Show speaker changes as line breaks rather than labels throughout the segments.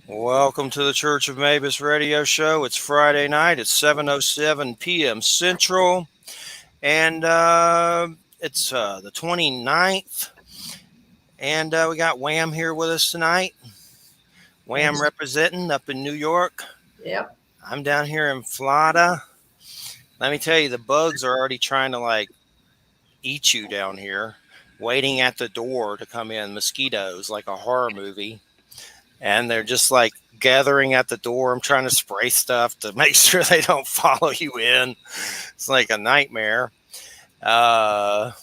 Welcome to the Church of Mabus radio show. It's Friday night. It's 7:07 p.m. Central, and it's the 29th. And we got Wham here with us tonight. Wham
Yes.
representing up in New York.
Yep.
I'm down here in Florida. Let me tell you, the bugs are already trying to eat you down here, waiting at the door to come in. Mosquitoes, like a horror movie. And they're just gathering at the door. I'm trying to spray stuff to make sure they don't follow you in. It's like a nightmare. But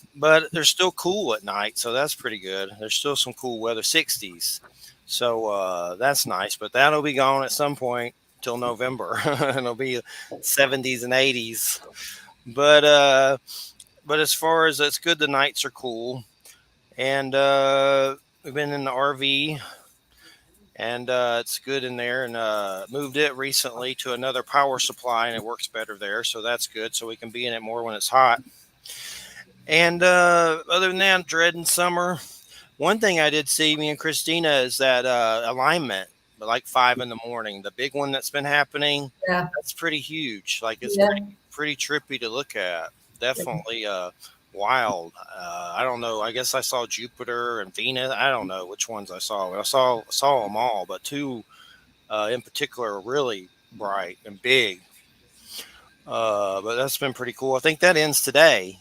they're still cool at night, so that's pretty good. There's still some cool weather, 60s. So that's nice, but that'll be gone at some point till November. It'll be 70s and 80s. But but as far as it's good, the nights are cool. And we've been in the RV and it's good in there, and moved it recently to another power supply, and it works better there, so that's good, so we can be in it more when it's hot. And other than that, I'm dreading summer. One thing I did see, me and Christina, is that alignment, like 5 in the morning, the big one that's been happening.
Yeah.
That's pretty huge. Like, it's
Yeah.
pretty trippy to look at. Definitely wild. I don't know. I guess I saw Jupiter and Venus. I don't know which ones I saw. But I saw them all, but two in particular are really bright and big. But that's been pretty cool. I think that ends today.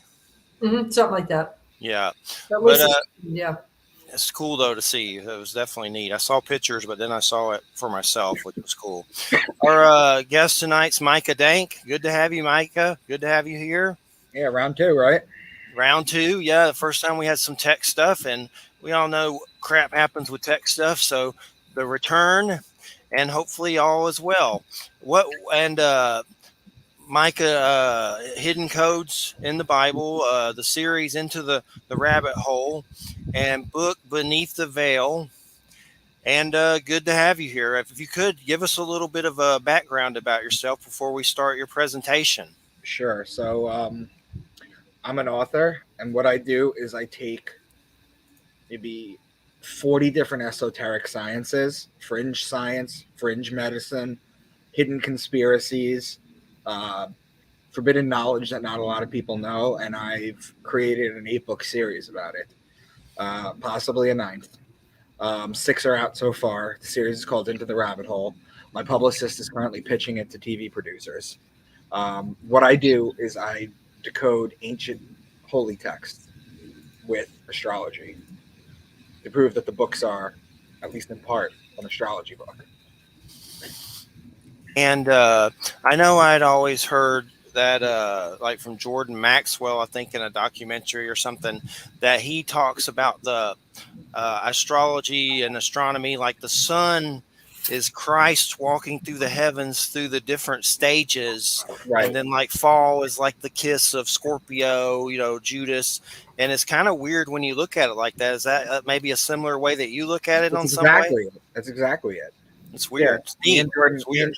Something like that.
Yeah,
At
but
least it's, yeah.
it's cool though to see. It was definitely neat. I saw pictures, but then I saw it for myself, which was cool. Our guest tonight's Micah Dank. Good to have you, Micah. Good to have you here.
Yeah, round two, right?
Round two, yeah. The first time we had some tech stuff, and we all know crap happens with tech stuff. So the return, and hopefully all is well. What and Micah, hidden codes in the Bible, the series Into the Rabbit Hole, and book Beneath the Veil. And good to have you here. If you could give us a little bit of a background about yourself before we start your presentation.
Sure. So I'm an author, and what I do is I take maybe 40 different esoteric sciences, fringe science, fringe medicine, hidden conspiracies, uh, forbidden knowledge that not a lot of people know, and I've created an 8-book series about it, possibly a ninth. Six are out so far. The series is called Into the Rabbit Hole. My publicist is currently pitching it to TV producers. What I do is I decode ancient holy texts with astrology to prove that the books are, at least in part, an astrology book.
And I know I'd always heard that, like from Jordan Maxwell, I think in a documentary or something, that he talks about the astrology and astronomy, like the sun is Christ walking through the heavens through the different stages. And
Right.
then like fall is like the kiss of Scorpio, Judas. And it's kind of weird when you look at it like that. Is that maybe a similar way that you look at it
That's
on some way?
exactly it. That's exactly it.
It's
Yeah.
weird. It's neat. It's weird.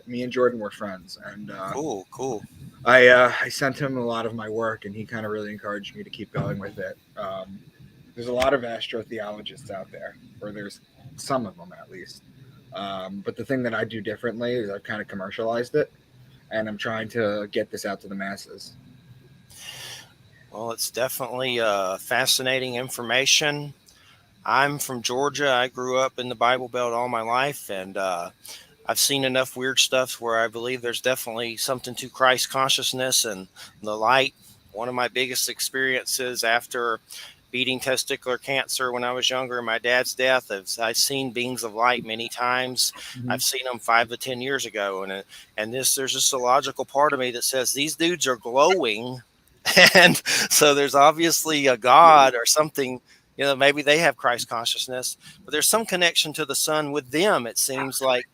Me and Jordan were friends, and
Cool.
I sent him a lot of my work, and he kind of really encouraged me to keep going with it. There's a lot of astrotheologists out there, or there's some of them at least. But the thing that I do differently is I've kind of commercialized it, and I'm trying to get this out to the masses.
Well, it's definitely fascinating information. I'm from Georgia. I grew up in the Bible Belt all my life, and I've seen enough weird stuff where I believe there's definitely something to Christ consciousness and the light. One of my biggest experiences after beating testicular cancer when I was younger, my dad's death, I've seen beings of light many times.
Mhm.
I've seen them 5 to 10 years ago, and there's just a logical part of me that says these dudes are glowing, and so there's obviously a God or something. Maybe they have Christ consciousness, but there's some connection to the sun with them, it seems like.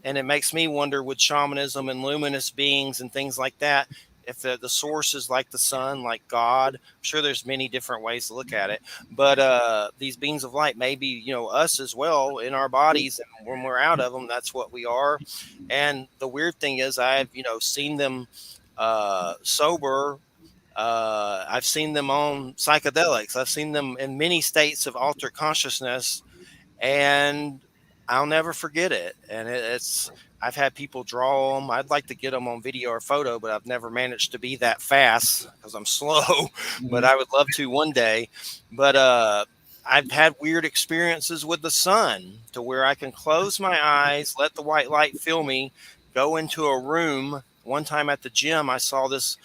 And it makes me wonder with shamanism and luminous beings and things like that, if the source is like the sun, like God. I'm sure there's many different ways to look at it. But these beings of light, maybe, us as well in our bodies. And when we're out of them, that's what we are. And the weird thing is I've, seen them sober. I've seen them on psychedelics. I've seen them in many states of altered consciousness. And I'll never forget it. And I've had people draw them. I'd like to get them on video or photo, but I've never managed to be that fast because I'm slow. But
Mhm.
I would love to one day. But I've had weird experiences with the sun to where I can close my eyes, let the white light fill me, go into a room. One time at the gym, I saw this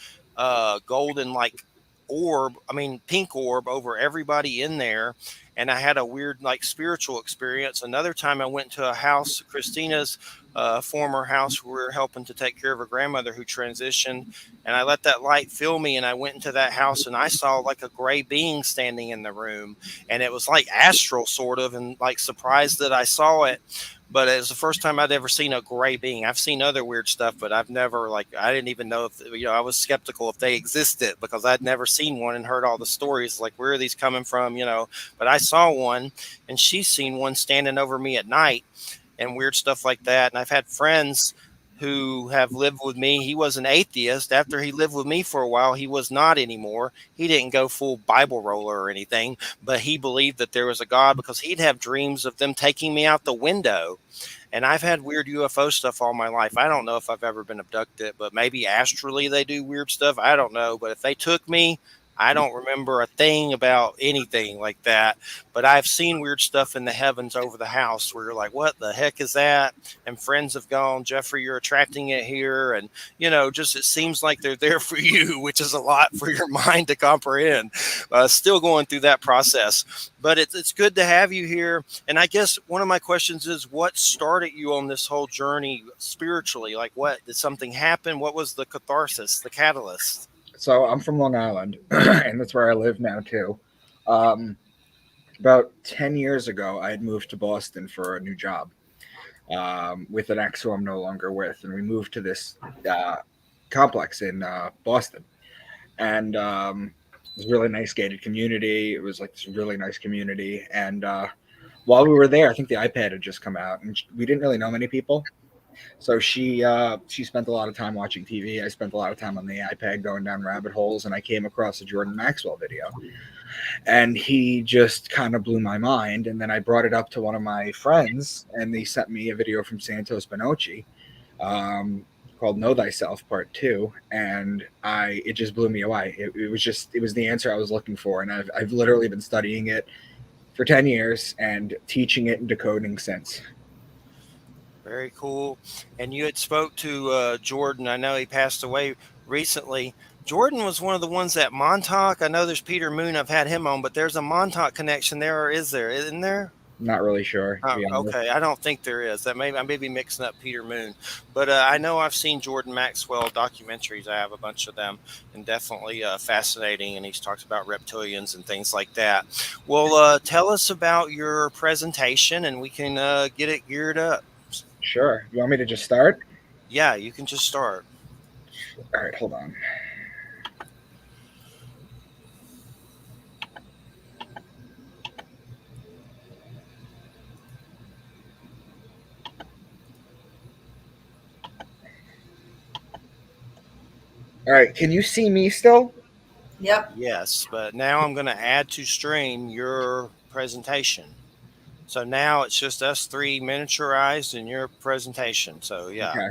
golden like orb, I mean pink orb over everybody in there, and I had a weird like spiritual experience. Another time I went to a house, Christina's former house, where we were helping to take care of her grandmother who transitioned, and I let that light fill me, and I went into that house and I saw like a gray being standing in the room, and it was like astral sort of, and like surprised that I saw it. But it was the first time I'd ever seen a gray being. I've seen other weird stuff, but I've never like I didn't even know if I was skeptical if they existed because I'd never seen one and heard all the stories like where are these coming from, but I saw one, and she's seen one standing over me at night and weird stuff like that. And I've had friends who have lived with me. He was an atheist. After he lived with me for a while, he was not anymore. He didn't go full Bible roller or anything, but he believed that there was a God because he'd have dreams of them taking me out the window. And I've had weird UFO stuff all my life. I don't know if I've ever been abducted, but maybe astrally they do weird stuff. I don't know. But if they took me, I don't remember a thing about anything like that. But I've seen weird stuff in the heavens over the house where you're like, what the heck is that? And friends have gone, Jeffrey, you're attracting it here. And, just it seems like they're there for you, which is a lot for your mind to comprehend. Still going through that process. But it's good to have you here. And I guess one of my questions is what started you on this whole journey spiritually? Like, what did something happen? What was the catharsis, the catalyst?
So I'm from Long Island, and that's where I live now too. Um, about 10 years ago, I had moved to Boston for a new job with an ex who I'm no longer with, and we moved to this complex in Boston, and it was a really nice gated community. It was like this really nice community, and while we were there, I think the iPad had just come out, and we didn't really know many people. So she spent a lot of time watching TV. I spent a lot of time on the iPad going down rabbit holes, and I came across a Jordan Maxwell video, and he just kind of blew my mind. And then I brought it up to one of my friends, and they sent me a video from Santos Bonocci um, called "Know Thyself" Part Two, and it just blew me away. It was the answer I was looking for, and I've literally been studying it for 10 years and teaching it and decoding since.
Very cool. And you had spoke to Jordan. I know he passed away recently. Jordan was one of the ones at Montauk. I know there's Peter Moon. I've had him on, but there's a Montauk connection there, or is there? Isn't there?
Not really sure, to be honest.
Okay, I don't think there is. I may be mixing up Peter Moon, but I know I've seen Jordan Maxwell documentaries. I have a bunch of them, and definitely fascinating. And he's talked about reptilians and things like that. Well, tell us about your presentation, and we can get it geared up.
Sure. You want me to just start?
Yeah, you can just start.
All right, hold on. All right, can you see me still?
Yep.
Yes, but now I'm going to add to stream your presentation. So now it's just us three miniaturized in your presentation. So yeah.
Okay.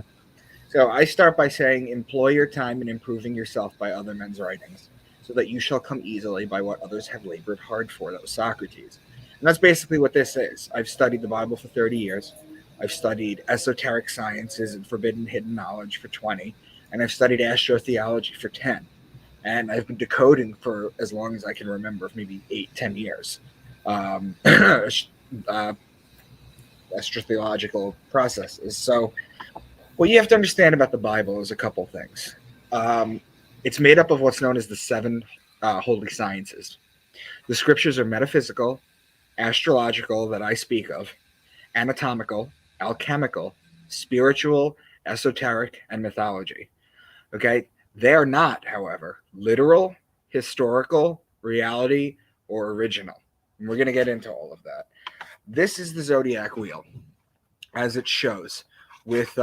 So I start by saying, employ your time in improving yourself by other men's writings, so that you shall come easily by what others have labored hard for. That was Socrates. And that's basically what this is. I've studied the Bible for 30 years. I've studied esoteric sciences and forbidden hidden knowledge for 20. And I've studied astrotheology for 10. And I've been decoding for as long as I can remember, maybe 8-10 years. Astrotheological processes. So what you have to understand about the Bible is a couple things. It's made up of what's known as the seven holy sciences. The scriptures are metaphysical, astrological, that I speak of, anatomical, alchemical, spiritual, esoteric, and mythology. Okay? They are not, however, literal, historical, reality, or original. And we're going to get into all of that. This is the zodiac wheel, as it shows, with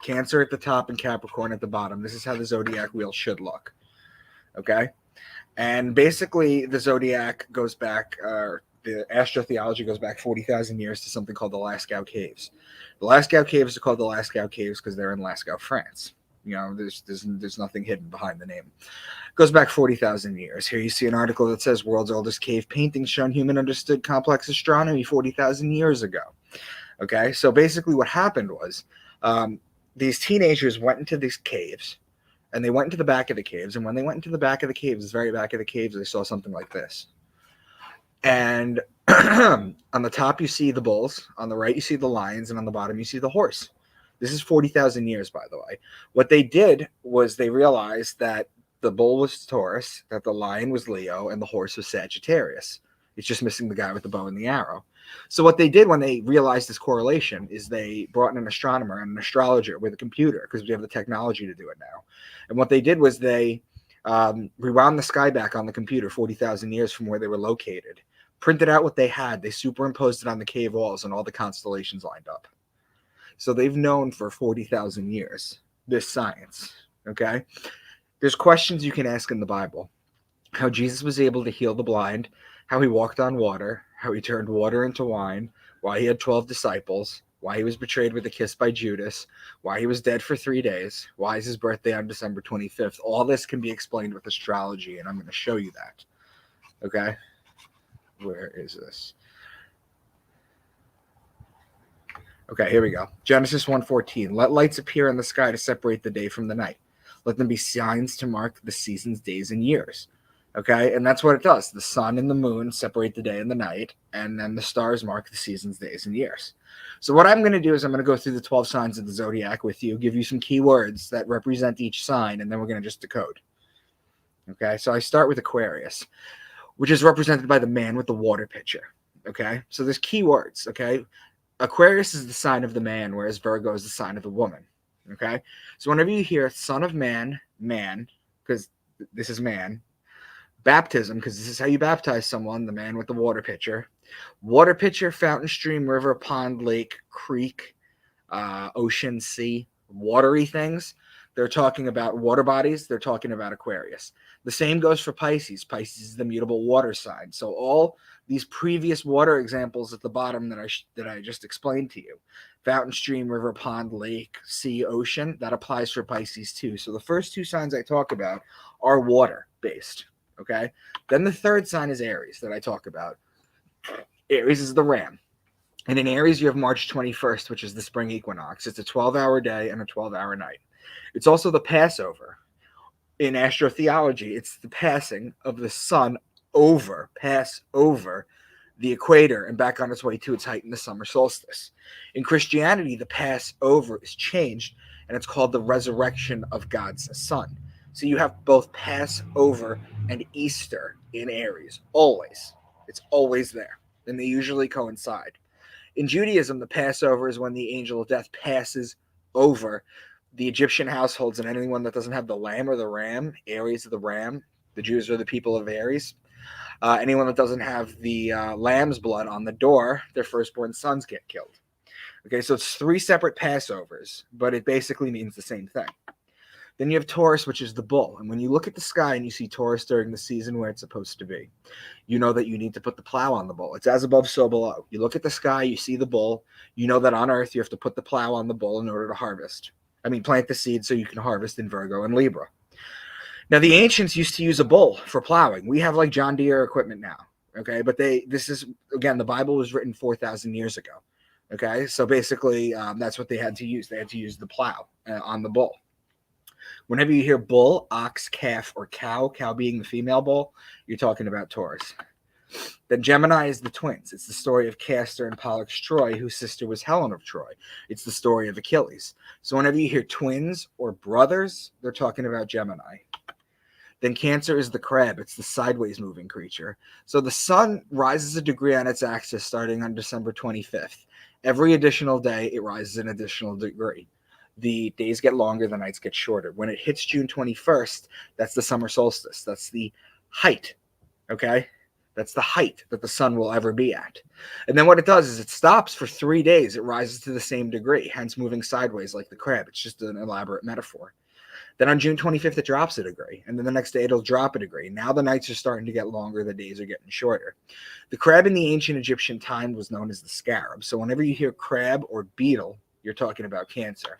Cancer at the top and Capricorn at the bottom. This is how the zodiac wheel should look. Okay? And basically, the zodiac goes back, the astrotheology goes back 40,000 years to something called the Lascaux Caves. The Lascaux Caves are called the Lascaux Caves because they're in Lascaux, France. There's nothing hidden behind the name. It goes back 40,000 years. Here you see an article that says world's oldest cave paintings shown human understood complex astronomy 40,000 years ago. Okay, so basically what happened was these teenagers went into these caves, and they went into the back of the caves, and when they went into the back of the caves, the very back of the caves, they saw something like this. And on the top, you see the bulls. On the right, you see the lions. And on the bottom, you see the horse. This is 40,000 years, by the way. What they did was they realized that the bull was Taurus, that the lion was Leo, and the horse was Sagittarius. It's just missing the guy with the bow and the arrow. So what they did when they realized this correlation is they brought in an astronomer and an astrologer with a computer, because we have the technology to do it now. And what they did was they rewound the sky back on the computer 40,000 years from where they were located, printed out what they had, they superimposed it on the cave walls, and all the constellations lined up. So they've known for 40,000 years this science, okay? There's questions you can ask in the Bible. How Jesus was able to heal the blind, how he walked on water, how he turned water into wine, why he had 12 disciples, why he was betrayed with a kiss by Judas, why he was dead for 3 days, why is his birthday on December 25th. All this can be explained with astrology, and I'm going to show you that, okay? Where is this? Okay, here we go. Genesis 1:14. Let lights appear in the sky to separate the day from the night. Let them be signs to mark the seasons, days, and years. Okay, and that's what it does. The sun and the moon separate the day and the night, and then the stars mark the seasons, days, and years. So what I'm going to do is I'm going to go through the 12 signs of the zodiac with you, give you some key words that represent each sign, and then we're going to just decode. Okay, so I start with Aquarius, which is represented by the man with the water pitcher. Okay, so there's key words. Okay, Aquarius is the sign of the man, whereas Virgo is the sign of the woman. Okay, so whenever you hear son of man, man, because this is man, baptism, because this is how you baptize someone, the man with the water pitcher, fountain, stream, river, pond, lake, creek, ocean, sea, watery things. They're talking about water bodies. They're talking about Aquarius. The same goes for Pisces. Pisces is the mutable water sign. So all these previous water examples at the bottom that I just explained to you, fountain, stream, river, pond, lake, sea, ocean, that applies for Pisces too. So the first two signs I talk about are water based. Okay. Then the third sign is Aries that I talk about. Aries is the ram. And in Aries, you have March 21st, which is the spring equinox. It's a 12-hour day and a 12-hour night. It's also the Passover. In astrotheology, it's the passing of the sun pass over the equator and back on its way to its height in the summer solstice. In Christianity, the Passover is changed, and it's called the resurrection of God's son. So you have both Passover and Easter in Aries, always. It's always there, and they usually coincide. In Judaism, the Passover is when the angel of death passes over the Egyptian households, and anyone that doesn't have the lamb or the ram, Aries of the ram, the Jews are the people of Aries. Anyone that doesn't have the lamb's blood on the door, their firstborn sons get killed. Okay, so it's 3 separate Passovers, but it basically means the same thing. Then you have Taurus, which is the bull. And when you look at the sky and you see Taurus during the season where it's supposed to be, you know that you need to put the plow on the bull. It's as above, so below. You look at the sky, you see the bull. You know that on Earth you have to put the plow on the bull in order to plant the seed so you can harvest in Virgo and Libra. Now, the ancients used to use a bull for plowing. We have like John Deere equipment now. Okay, but the Bible was written 4,000 years ago. Okay, so basically that's what they had to use. They had to use the plow on the bull. Whenever you hear bull, ox, calf, or cow being the female bull, you're talking about Taurus. Then Gemini is the twins. It's the story of Castor and Pollux Troy, whose sister was Helen of Troy. It's the story of Achilles. So whenever you hear twins or brothers, they're talking about Gemini. Then Cancer is the crab. It's the sideways moving creature. So the sun rises a degree on its axis starting on December 25th. Every additional day, it rises an additional degree. The days get longer, the nights get shorter. When it hits June 21st, that's the summer solstice. That's the height, okay? That's the height that the sun will ever be at. And then what it does is it stops for 3 days. It rises to the same degree, hence moving sideways like the crab. It's just an elaborate metaphor. Then on June 25th, it drops a degree. And then the next day, it'll drop a degree. Now the nights are starting to get longer. The days are getting shorter. The crab in the ancient Egyptian time was known as the scarab. So whenever you hear crab or beetle, you're talking about Cancer.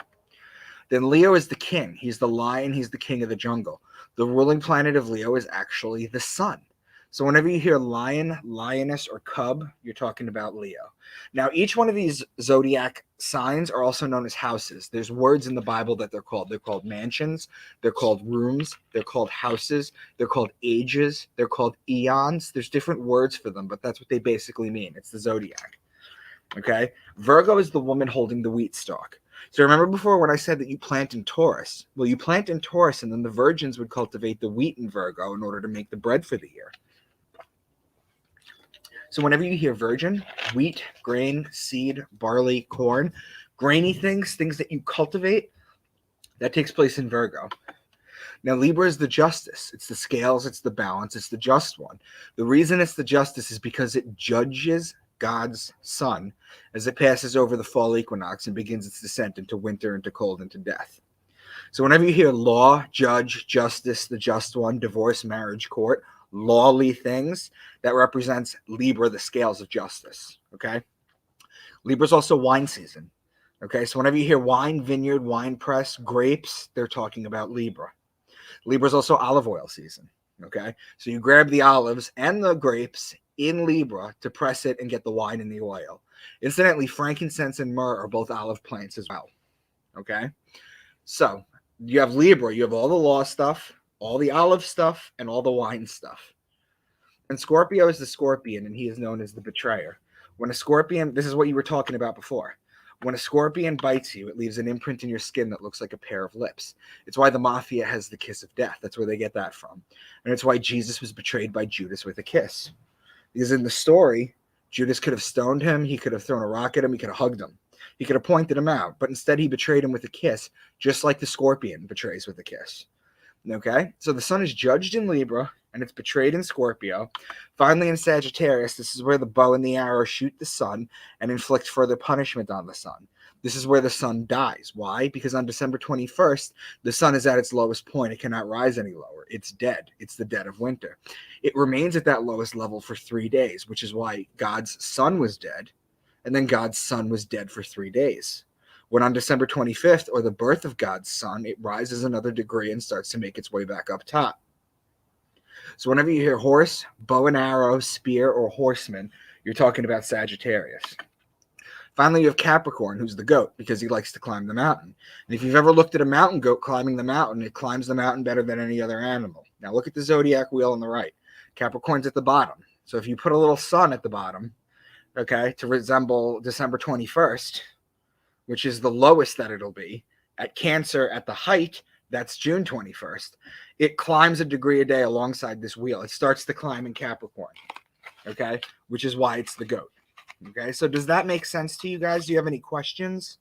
Then Leo is the king. He's the lion. He's the king of the jungle. The ruling planet of Leo is actually the sun. So whenever you hear lion, lioness, or cub, you're talking about Leo. Now, each one of these zodiac signs are also known as houses. There's words in the Bible that they're called. They're called mansions. They're called rooms. They're called houses. They're called ages. They're called eons. There's different words for them, but that's what they basically mean. It's the zodiac. Okay? Virgo is the woman holding the wheat stalk. So remember before when I said that you plant in Taurus? Well, you plant in Taurus, and then the virgins would cultivate the wheat in Virgo in order to make the bread for the year. So whenever you hear virgin, wheat, grain, seed, barley, corn, grainy things that you cultivate, that takes place in Virgo. Now, Libra is the justice. It's the scales, it's the balance, it's the just one. The reason it's the justice is because it judges God's sun as it passes over the fall equinox and begins its descent into winter, into cold, into death. So whenever you hear law, judge, justice, the just one, divorce, marriage, court, lawly things, that represents Libra, the scales of justice. Okay. Libra is also wine season. Okay. So whenever you hear wine, vineyard, wine press, grapes, they're talking about Libra. Libra is also olive oil season. Okay. So you grab the olives and the grapes in Libra to press it and get the wine and the oil. Incidentally, frankincense and myrrh are both olive plants as well. Okay. So you have Libra, you have all the law stuff, all the olive stuff, and all the wine stuff. And Scorpio is the scorpion, and he is known as the betrayer. When a scorpion, this is what you were talking about before. When a scorpion bites you, it leaves an imprint in your skin that looks like a pair of lips. It's why the mafia has the kiss of death. That's where they get that from. And it's why Jesus was betrayed by Judas with a kiss. Because in the story, Judas could have stoned him, he could have thrown a rock at him, he could have hugged him. He could have pointed him out, but instead he betrayed him with a kiss, just like the scorpion betrays with a kiss. Okay, so the sun is judged in Libra, and it's betrayed in Scorpio. Finally, in Sagittarius, this is where the bow and the arrow shoot the sun and inflict further punishment on the sun. This is where the sun dies. Why? Because on December 21st, the sun is at its lowest point. It cannot rise any lower. It's dead. It's the dead of winter. It remains at that lowest level for 3 days, which is why God's sun was dead, and then God's sun was dead for 3 days. When on December 25th, or the birth of God's sun, it rises another degree and starts to make its way back up top. So whenever you hear horse, bow and arrow, spear, or horseman, you're talking about Sagittarius. Finally, you have Capricorn, who's the goat, because he likes to climb the mountain. And if you've ever looked at a mountain goat climbing the mountain, it climbs the mountain better than any other animal. Now look at the zodiac wheel on the right. Capricorn's at the bottom. So if you put a little sun at the bottom, okay, to resemble December 21st, which is the lowest that it'll be, at Cancer at the height, that's June 21st. It climbs a degree a day alongside this wheel. It starts to climb in Capricorn, okay, which is why it's the goat. Okay, so does that make sense to you guys? Do you have any questions?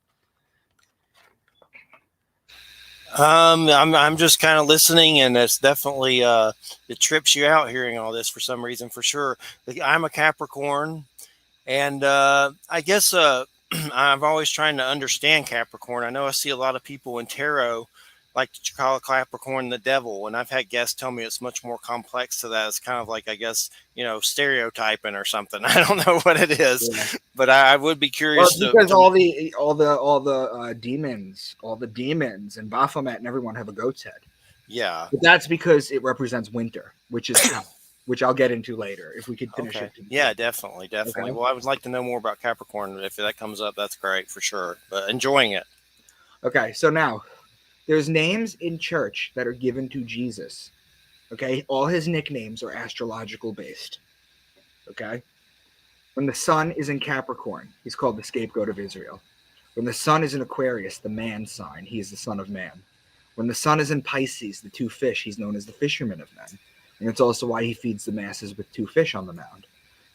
I'm just kind of listening, and it's definitely it trips you out hearing all this for some reason, for sure. I'm a Capricorn, and I guess I've always trying to understand Capricorn. I know I see a lot of people in tarot like to call Capricorn the devil, and I've had guests tell me it's much more complex to that. It's kind of like, I guess, stereotyping or something. I don't know what it is, yeah. But I would be curious.
Well, because all the demons and Baphomet and everyone have a goat's head.
Yeah,
but that's because it represents winter, which is which I'll get into later if we could finish it.
Yeah, definitely. Okay. Well, I would like to know more about Capricorn. If that comes up, that's great for sure. But enjoying it.
Okay, so now there's names in church that are given to Jesus. Okay, all his nicknames are astrological based. Okay, when the sun is in Capricorn, he's called the scapegoat of Israel. When the sun is in Aquarius, the man sign, he is the son of man. When the sun is in Pisces, the 2 fish, he's known as the fisherman of men. And it's also why he feeds the masses with 2 fish on the mound.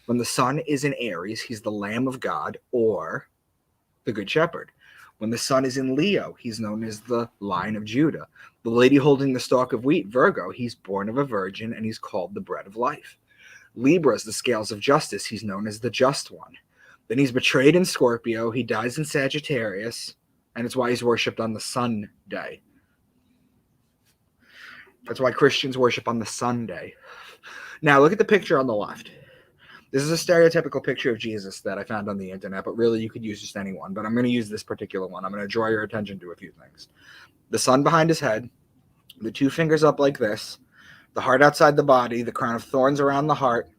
When the sun is in Aries, he's the Lamb of God, or the Good Shepherd. When the sun is in Leo, he's known as the Lion of Judah. The lady holding the stalk of wheat, Virgo, he's born of a virgin, and he's called the bread of life. Libra is the scales of justice. He's known as the just one. Then he's betrayed in Scorpio. He dies in Sagittarius, and it's why he's worshipped on the sun day. That's why Christians worship on the Sunday. Now, look at the picture on the left. This is a stereotypical picture of Jesus that I found on the internet, but really you could use just anyone. But I'm going to use this particular one. I'm going to draw your attention to a few things. The sun behind his head, the two fingers up like this, the heart outside the body, the crown of thorns around the heart,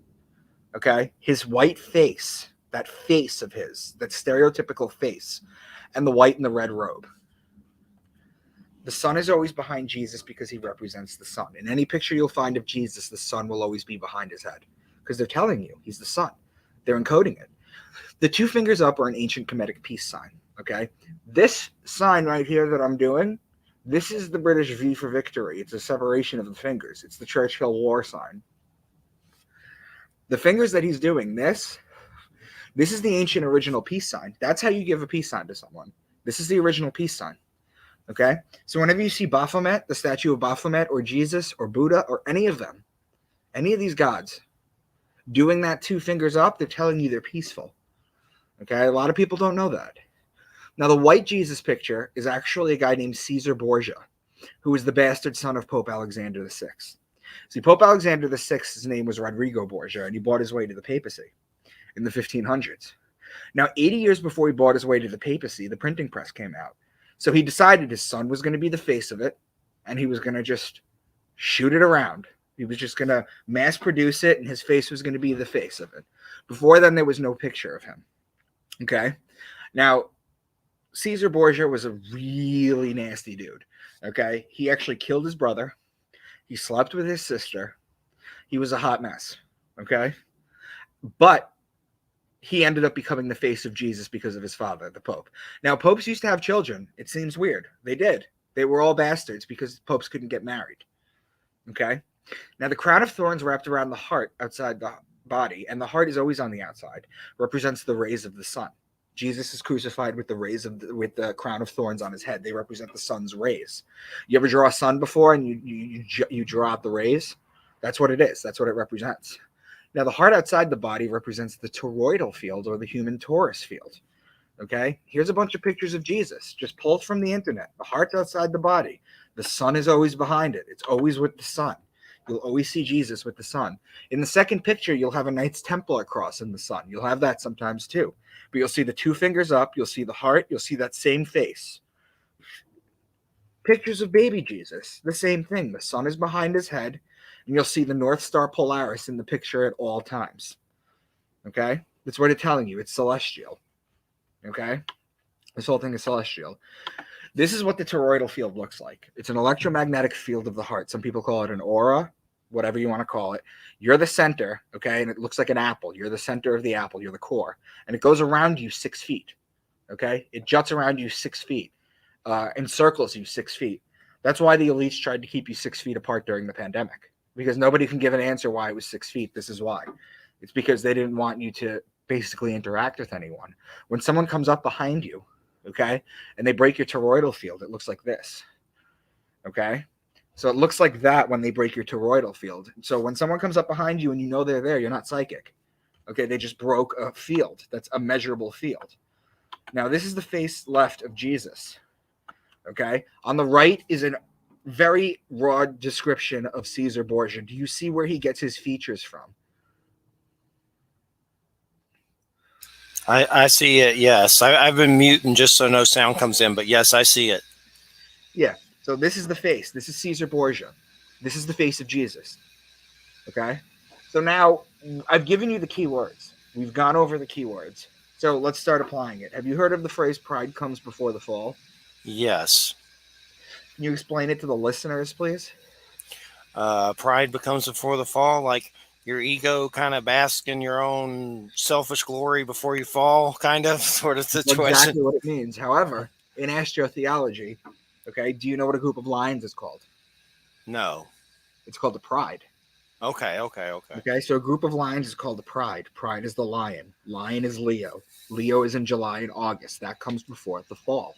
okay? His white face, that face of his, that stereotypical face, and the white and the red robe. The sun is always behind Jesus because he represents the sun. In any picture you'll find of Jesus, the sun will always be behind his head because they're telling you he's the sun. They're encoding it. The two fingers up are an ancient Kemetic peace sign, okay? This sign right here that I'm doing, this is the British V for victory. It's a separation of the fingers. It's the Churchill war sign. The fingers that he's doing, this is the ancient original peace sign. That's how you give a peace sign to someone. This is the original peace sign. Okay? So whenever you see Baphomet, the statue of Baphomet, or Jesus, or Buddha, or any of them, any of these gods, doing that two fingers up, they're telling you they're peaceful. Okay? A lot of people don't know that. Now, the white Jesus picture is actually a guy named Caesar Borgia, who was the bastard son of Pope Alexander VI. See, Pope Alexander VI's name was Rodrigo Borgia, and he bought his way to the papacy in the 1500s. Now, 80 years before he bought his way to the papacy, the printing press came out. So he decided his son was going to be the face of it, and he was going to just shoot it around. He was just going to mass produce it, and his face was going to be the face of it. Before then, there was no picture of him. Okay? Now, Caesar Borgia was a really nasty dude. Okay? He actually killed his brother. He slept with his sister. He was a hot mess. Okay? But he ended up becoming the face of Jesus because of his father, the Pope. Now, popes used to have children. It seems weird. They did. They were all bastards because popes couldn't get married. Okay? Now, the crown of thorns wrapped around the heart outside the body, and the heart is always on the outside, represents the rays of the sun. Jesus is crucified with with the crown of thorns on his head. They represent the sun's rays. You ever draw a sun before and you draw out the rays? That's what it is. That's what it represents. Now, the heart outside the body represents the toroidal field, or the human torus field. Okay? Here's a bunch of pictures of Jesus, just pulled from the internet. The heart's outside the body. The sun is always behind it. It's always with the sun. You'll always see Jesus with the sun. In the second picture, you'll have a Knights Templar cross in the sun. You'll have that sometimes too. But you'll see the two fingers up. You'll see the heart. You'll see that same face. Pictures of baby Jesus, the same thing. The sun is behind his head, and you'll see the North Star Polaris in the picture at all times. Okay? That's what it's telling you. It's celestial. Okay? This whole thing is celestial. This is what the toroidal field looks like. It's an electromagnetic field of the heart. Some people call it an aura, whatever you want to call it. You're the center, okay? And it looks like an apple. You're the center of the apple. You're the core. And it goes around you 6 feet, okay? It juts around you 6 feet, encircles you 6 feet. That's why the elites tried to keep you 6 feet apart during the pandemic, because nobody can give an answer why it was 6 feet. This is why. It's because they didn't want you to basically interact with anyone. When someone comes up behind you, okay, and they break your toroidal field, it looks like this. Okay? So it looks like that when they break your toroidal field. So when someone comes up behind you and you know they're there, you're not psychic. Okay? They just broke a field. That's a measurable field. Now, this is the face left of Jesus. Okay? On the right is a very raw description of Caesar Borgia. Do you see where he gets his features from?
I see it, yes. I've been muting just so no sound comes in, but yes, I see it.
Yeah. So this is the face. This is Caesar Borgia. This is the face of Jesus. Okay? So now I've given you the keywords. We've gone over the keywords. So let's start applying it. Have you heard of the phrase pride comes before the fall?
Yes.
Can you explain it to the listeners, please?
Pride becomes before the fall, like your ego kind of bask in your own selfish glory before you fall, kind of sort of situation.
Exactly what it means. However, in astrotheology, okay, do you know what a group of lions is called?
No.
It's called a pride.
Okay.
Okay, so a group of lions is called a pride. Pride is the lion. Lion is Leo. Leo is in July and August. That comes before the fall.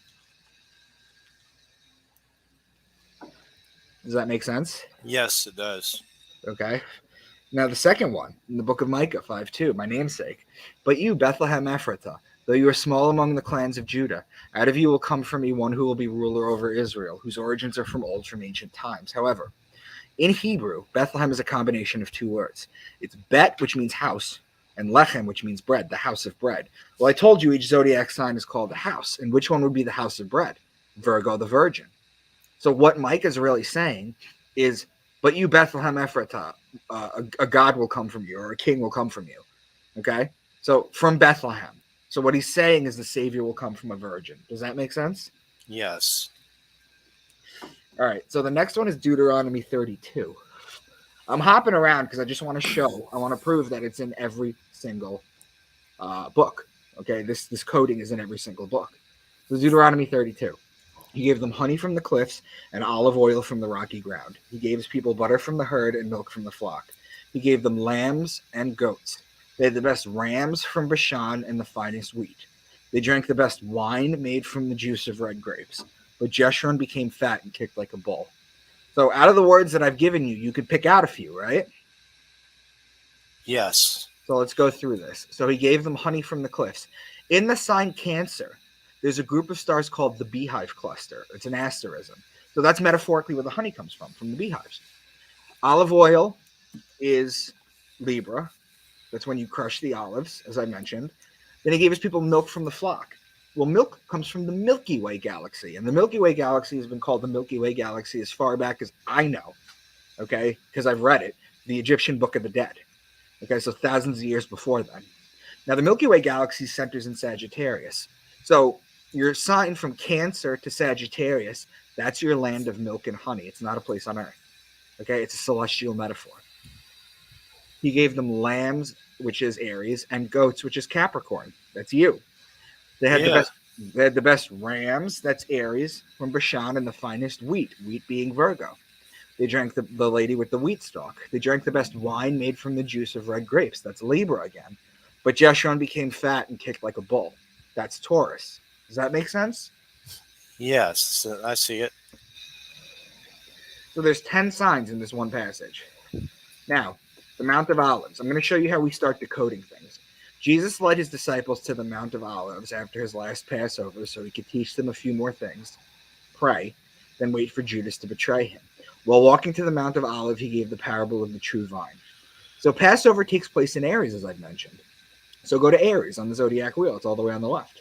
Does that make sense?
Yes, it does.
Okay. Now the second one, in the book of Micah 5:2, my namesake. But you, Bethlehem Ephratah, though you are small among the clans of Judah, out of you will come for me one who will be ruler over Israel, whose origins are from old, from ancient times. However, In Hebrew, Bethlehem is a combination of two words. It's Bet, which means house, and Lechem, which means bread, the house of bread. Well, I told you each zodiac sign is called a house, and which one would be the house of bread? Virgo, the virgin. So what Mike is really saying is, but you, Bethlehem Ephratah, a god will come from you, or a king will come from you. Okay? So from Bethlehem. So what he's saying is the Savior will come from a virgin. Does that make sense?
Yes.
All right. So the next one is Deuteronomy 32. I'm hopping around because I just want to show, I want to prove that it's in every single book. Okay? This coding is in every single book. So Deuteronomy 32. He gave them honey from the cliffs and olive oil from the rocky ground. He gave his people butter from the herd and milk from the flock. He gave them lambs and goats. They had the best rams from Bashan and the finest wheat. They drank the best wine made from the juice of red grapes. But Jeshurun became fat and kicked like a bull. So out of the words that I've given you, you could pick out a few, right?
Yes.
So let's go through this. So he gave them honey from the cliffs. In the sign Cancer, there's a group of stars called the beehive cluster. It's an asterism. So that's metaphorically where the honey comes from the beehives. Olive oil is Libra. That's when you crush the olives, as I mentioned. Then he gave his people milk from the flock. Well, milk comes from the Milky Way galaxy. And the Milky Way galaxy has been called the Milky Way galaxy as far back as I know. Okay? Because I've read it. The Egyptian Book of the Dead. Okay? So thousands of years before then. Now, the Milky Way galaxy centers in Sagittarius. So your sign from Cancer to Sagittarius, that's your land of milk and honey. It's not a place on earth. Okay? It's a celestial metaphor. He gave them lambs, which is Aries, and goats, which is Capricorn. That's you. They had the best rams, that's Aries, from Bashan, and the finest wheat being Virgo. They drank the lady with the wheat stalk. They drank the best wine made from the juice of red grapes. That's Libra again. But Jeshurun became fat and kicked like a bull. That's Taurus. Does that make sense?
Yes, I see it.
So there's 10 signs in this one passage. Now, the Mount of Olives. I'm going to show you how we start decoding things. Jesus led his disciples to the Mount of Olives after his last Passover so he could teach them a few more things, pray, then wait for Judas to betray him. While walking to the Mount of Olives, he gave the parable of the true vine. So Passover takes place in Aries, as I've mentioned. So go to Aries on the zodiac wheel. It's all the way on the left.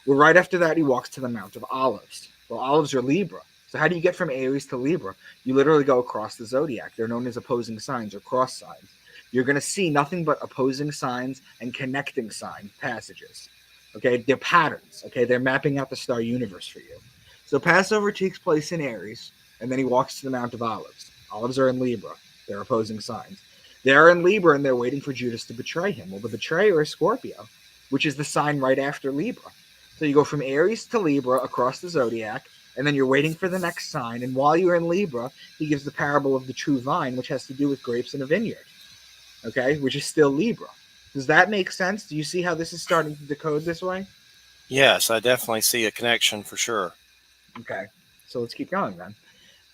Well, right after that, he walks to the Mount of Olives. Well, olives are Libra. So how do you get from Aries to Libra? You literally go across the zodiac. They're known as opposing signs or cross signs. You're going to see nothing but opposing signs and connecting sign passages. Okay, they're patterns. Okay, they're mapping out the star universe for you. So Passover takes place in Aries, and then he walks to the Mount of Olives. Olives are in Libra. They're opposing signs. They're in Libra, and they're waiting for Judas to betray him. Well, the betrayer is Scorpio, which is the sign right after Libra. So you go from Aries to Libra across the zodiac, and then you're waiting for the next sign. And while you're in Libra, he gives the parable of the true vine, which has to do with grapes in a vineyard. Okay, which is still Libra. Does that make sense? Do you see how this is starting to decode this way?
Yes, I definitely see a connection for sure.
Okay, so let's keep going then.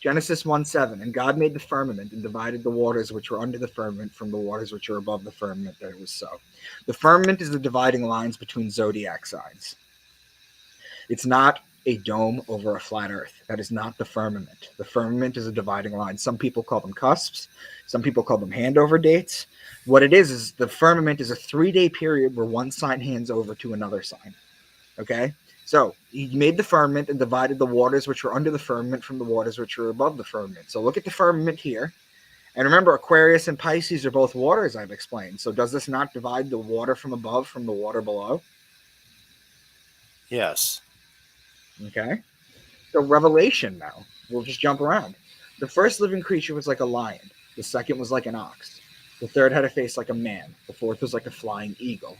Genesis 1:7, and God made the firmament and divided the waters which were under the firmament from the waters which were above the firmament, that it was so. The firmament is the dividing lines between zodiac signs. It's not a dome over a flat earth. That is not the firmament. The firmament is a dividing line. Some people call them cusps. Some people call them handover dates. What it is the firmament is a 3-day period where one sign hands over to another sign. Okay? So he made the firmament and divided the waters which were under the firmament from the waters which were above the firmament. So look at the firmament here. And remember, Aquarius and Pisces are both water, as I've explained. So does this not divide the water from above from the water below?
Yes.
Okay. So Revelation now. We'll just jump around. The first living creature was like a lion. The second was like an ox. The third had a face like a man. The fourth was like a flying eagle.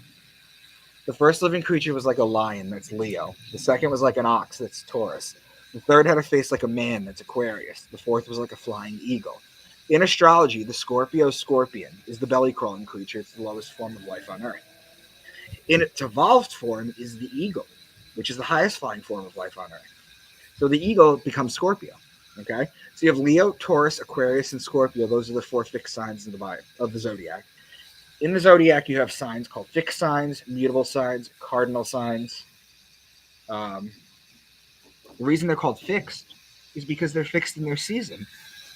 The first living creature was like a lion. That's Leo. The second was like an ox. That's Taurus. The third had a face like a man. That's Aquarius. The fourth was like a flying eagle. In astrology, the Scorpio scorpion is the belly-crawling creature. It's the lowest form of life on Earth. In its evolved form is the eagle, which is the highest flying form of life on Earth. So the eagle becomes Scorpio. Okay? So you have Leo, Taurus, Aquarius, and Scorpio. Those are the 4 fixed signs of the zodiac. In the zodiac, you have signs called fixed signs, mutable signs, cardinal signs. The reason they're called fixed is because they're fixed in their season.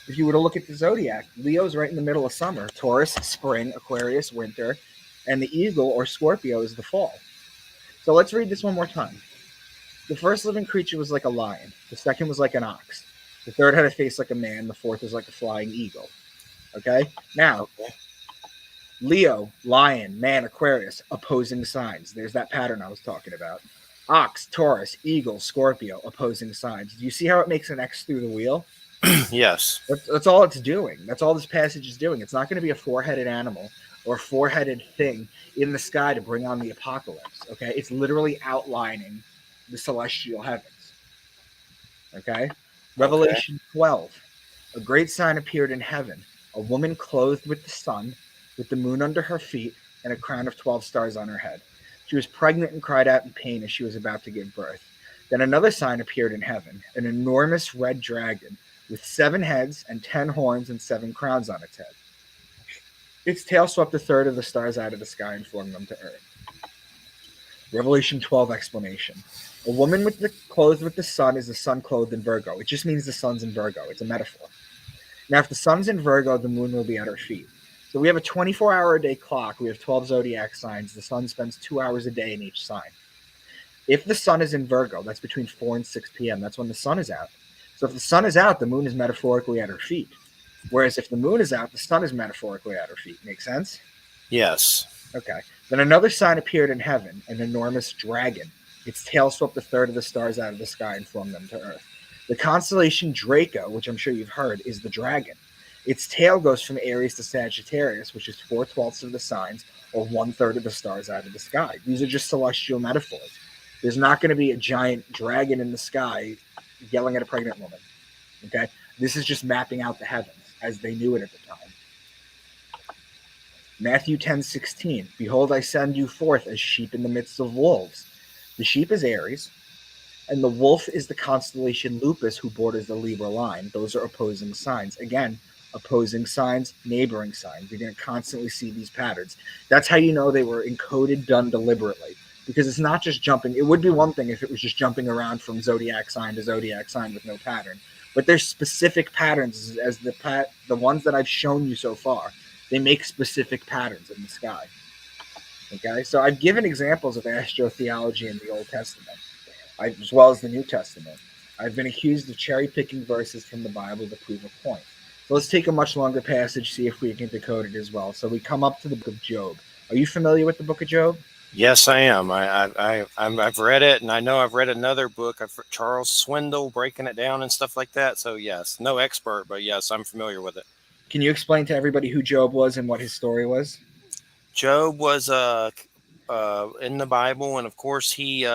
if you were to look at the zodiac, Leo's right in the middle of summer, Taurus, spring, Aquarius, winter, and the eagle or Scorpio is the fall. So let's read this one more time. The first living creature was like a lion. The second was like an ox. The third had a face like a man. The fourth was like a flying eagle. Okay? Now,
Okay.
Leo, lion, man, Aquarius, opposing signs. There's that pattern I was talking about. Ox, Taurus, eagle, Scorpio, opposing signs. Do you see how it makes an X through the wheel?
Yes.
That's all it's doing. That's all this passage is doing. It's not going to be a four-headed animal or four-headed thing in the sky to bring on the apocalypse. Okay? It's literally outlining the celestial heavens. Okay? Revelation 12. A great sign appeared in heaven, a woman clothed with the sun, with the moon under her feet, and a crown of 12 stars on her head. She was pregnant and cried out in pain as she was about to give birth. Then another sign appeared in heaven, an enormous red dragon with 7 heads and 10 horns and 7 crowns on its head. Its tail swept a third of the stars out of the sky and flung them to earth. Revelation 12 explanation. A woman clothed with the sun is the sun clothed in Virgo. It just means the sun's in Virgo. It's a metaphor. Now, if the sun's in Virgo, the moon will be at her feet. So we have a 24-hour-a-day clock. We have 12 zodiac signs. The sun spends 2 hours a day in each sign. If the sun is in Virgo, that's between 4 and 6 p.m. That's when the sun is out. So if the sun is out, the moon is metaphorically at her feet. Whereas if the moon is out, the sun is metaphorically at her feet. Make sense?
Yes.
Okay. Then another sign appeared in heaven, an enormous dragon. Its tail swept a third of the stars out of the sky and flung them to earth. The constellation Draco, which I'm sure you've heard, is the dragon. Its tail goes from Aries to Sagittarius, which is 4/12 of the signs, or 1/3 of the stars out of the sky. These are just celestial metaphors. There's not going to be a giant dragon in the sky yelling at a pregnant woman. Okay? This is just mapping out the heavens as they knew it at the time. Matthew 10:16. Behold, I send you forth as sheep in the midst of wolves. The sheep is Aries, and the wolf is the constellation Lupus, who borders the Libra line. Those are opposing signs. Again, opposing signs, neighboring signs. You're going to constantly see these patterns. That's how you know they were encoded, done deliberately. Because it's not just jumping. It would be one thing if it was just jumping around from zodiac sign to zodiac sign with no pattern. But there's specific patterns, as the ones that I've shown you so far. They make specific patterns in the sky. Okay, so I've given examples of astrotheology in the Old Testament, as well as the New Testament. I've been accused of cherry-picking verses from the Bible to prove a point. So let's take a much longer passage, see if we can decode it as well. So we come up to the book of Job. Are you familiar with the book of Job?
Yes, I am. I've read it, and I know I've read another book of Charles Swindoll breaking it down and stuff like that. So yes, no expert, but yes, I'm familiar with it.
Can you explain to everybody who Job was and what his story was?
Job was in the Bible, and of course he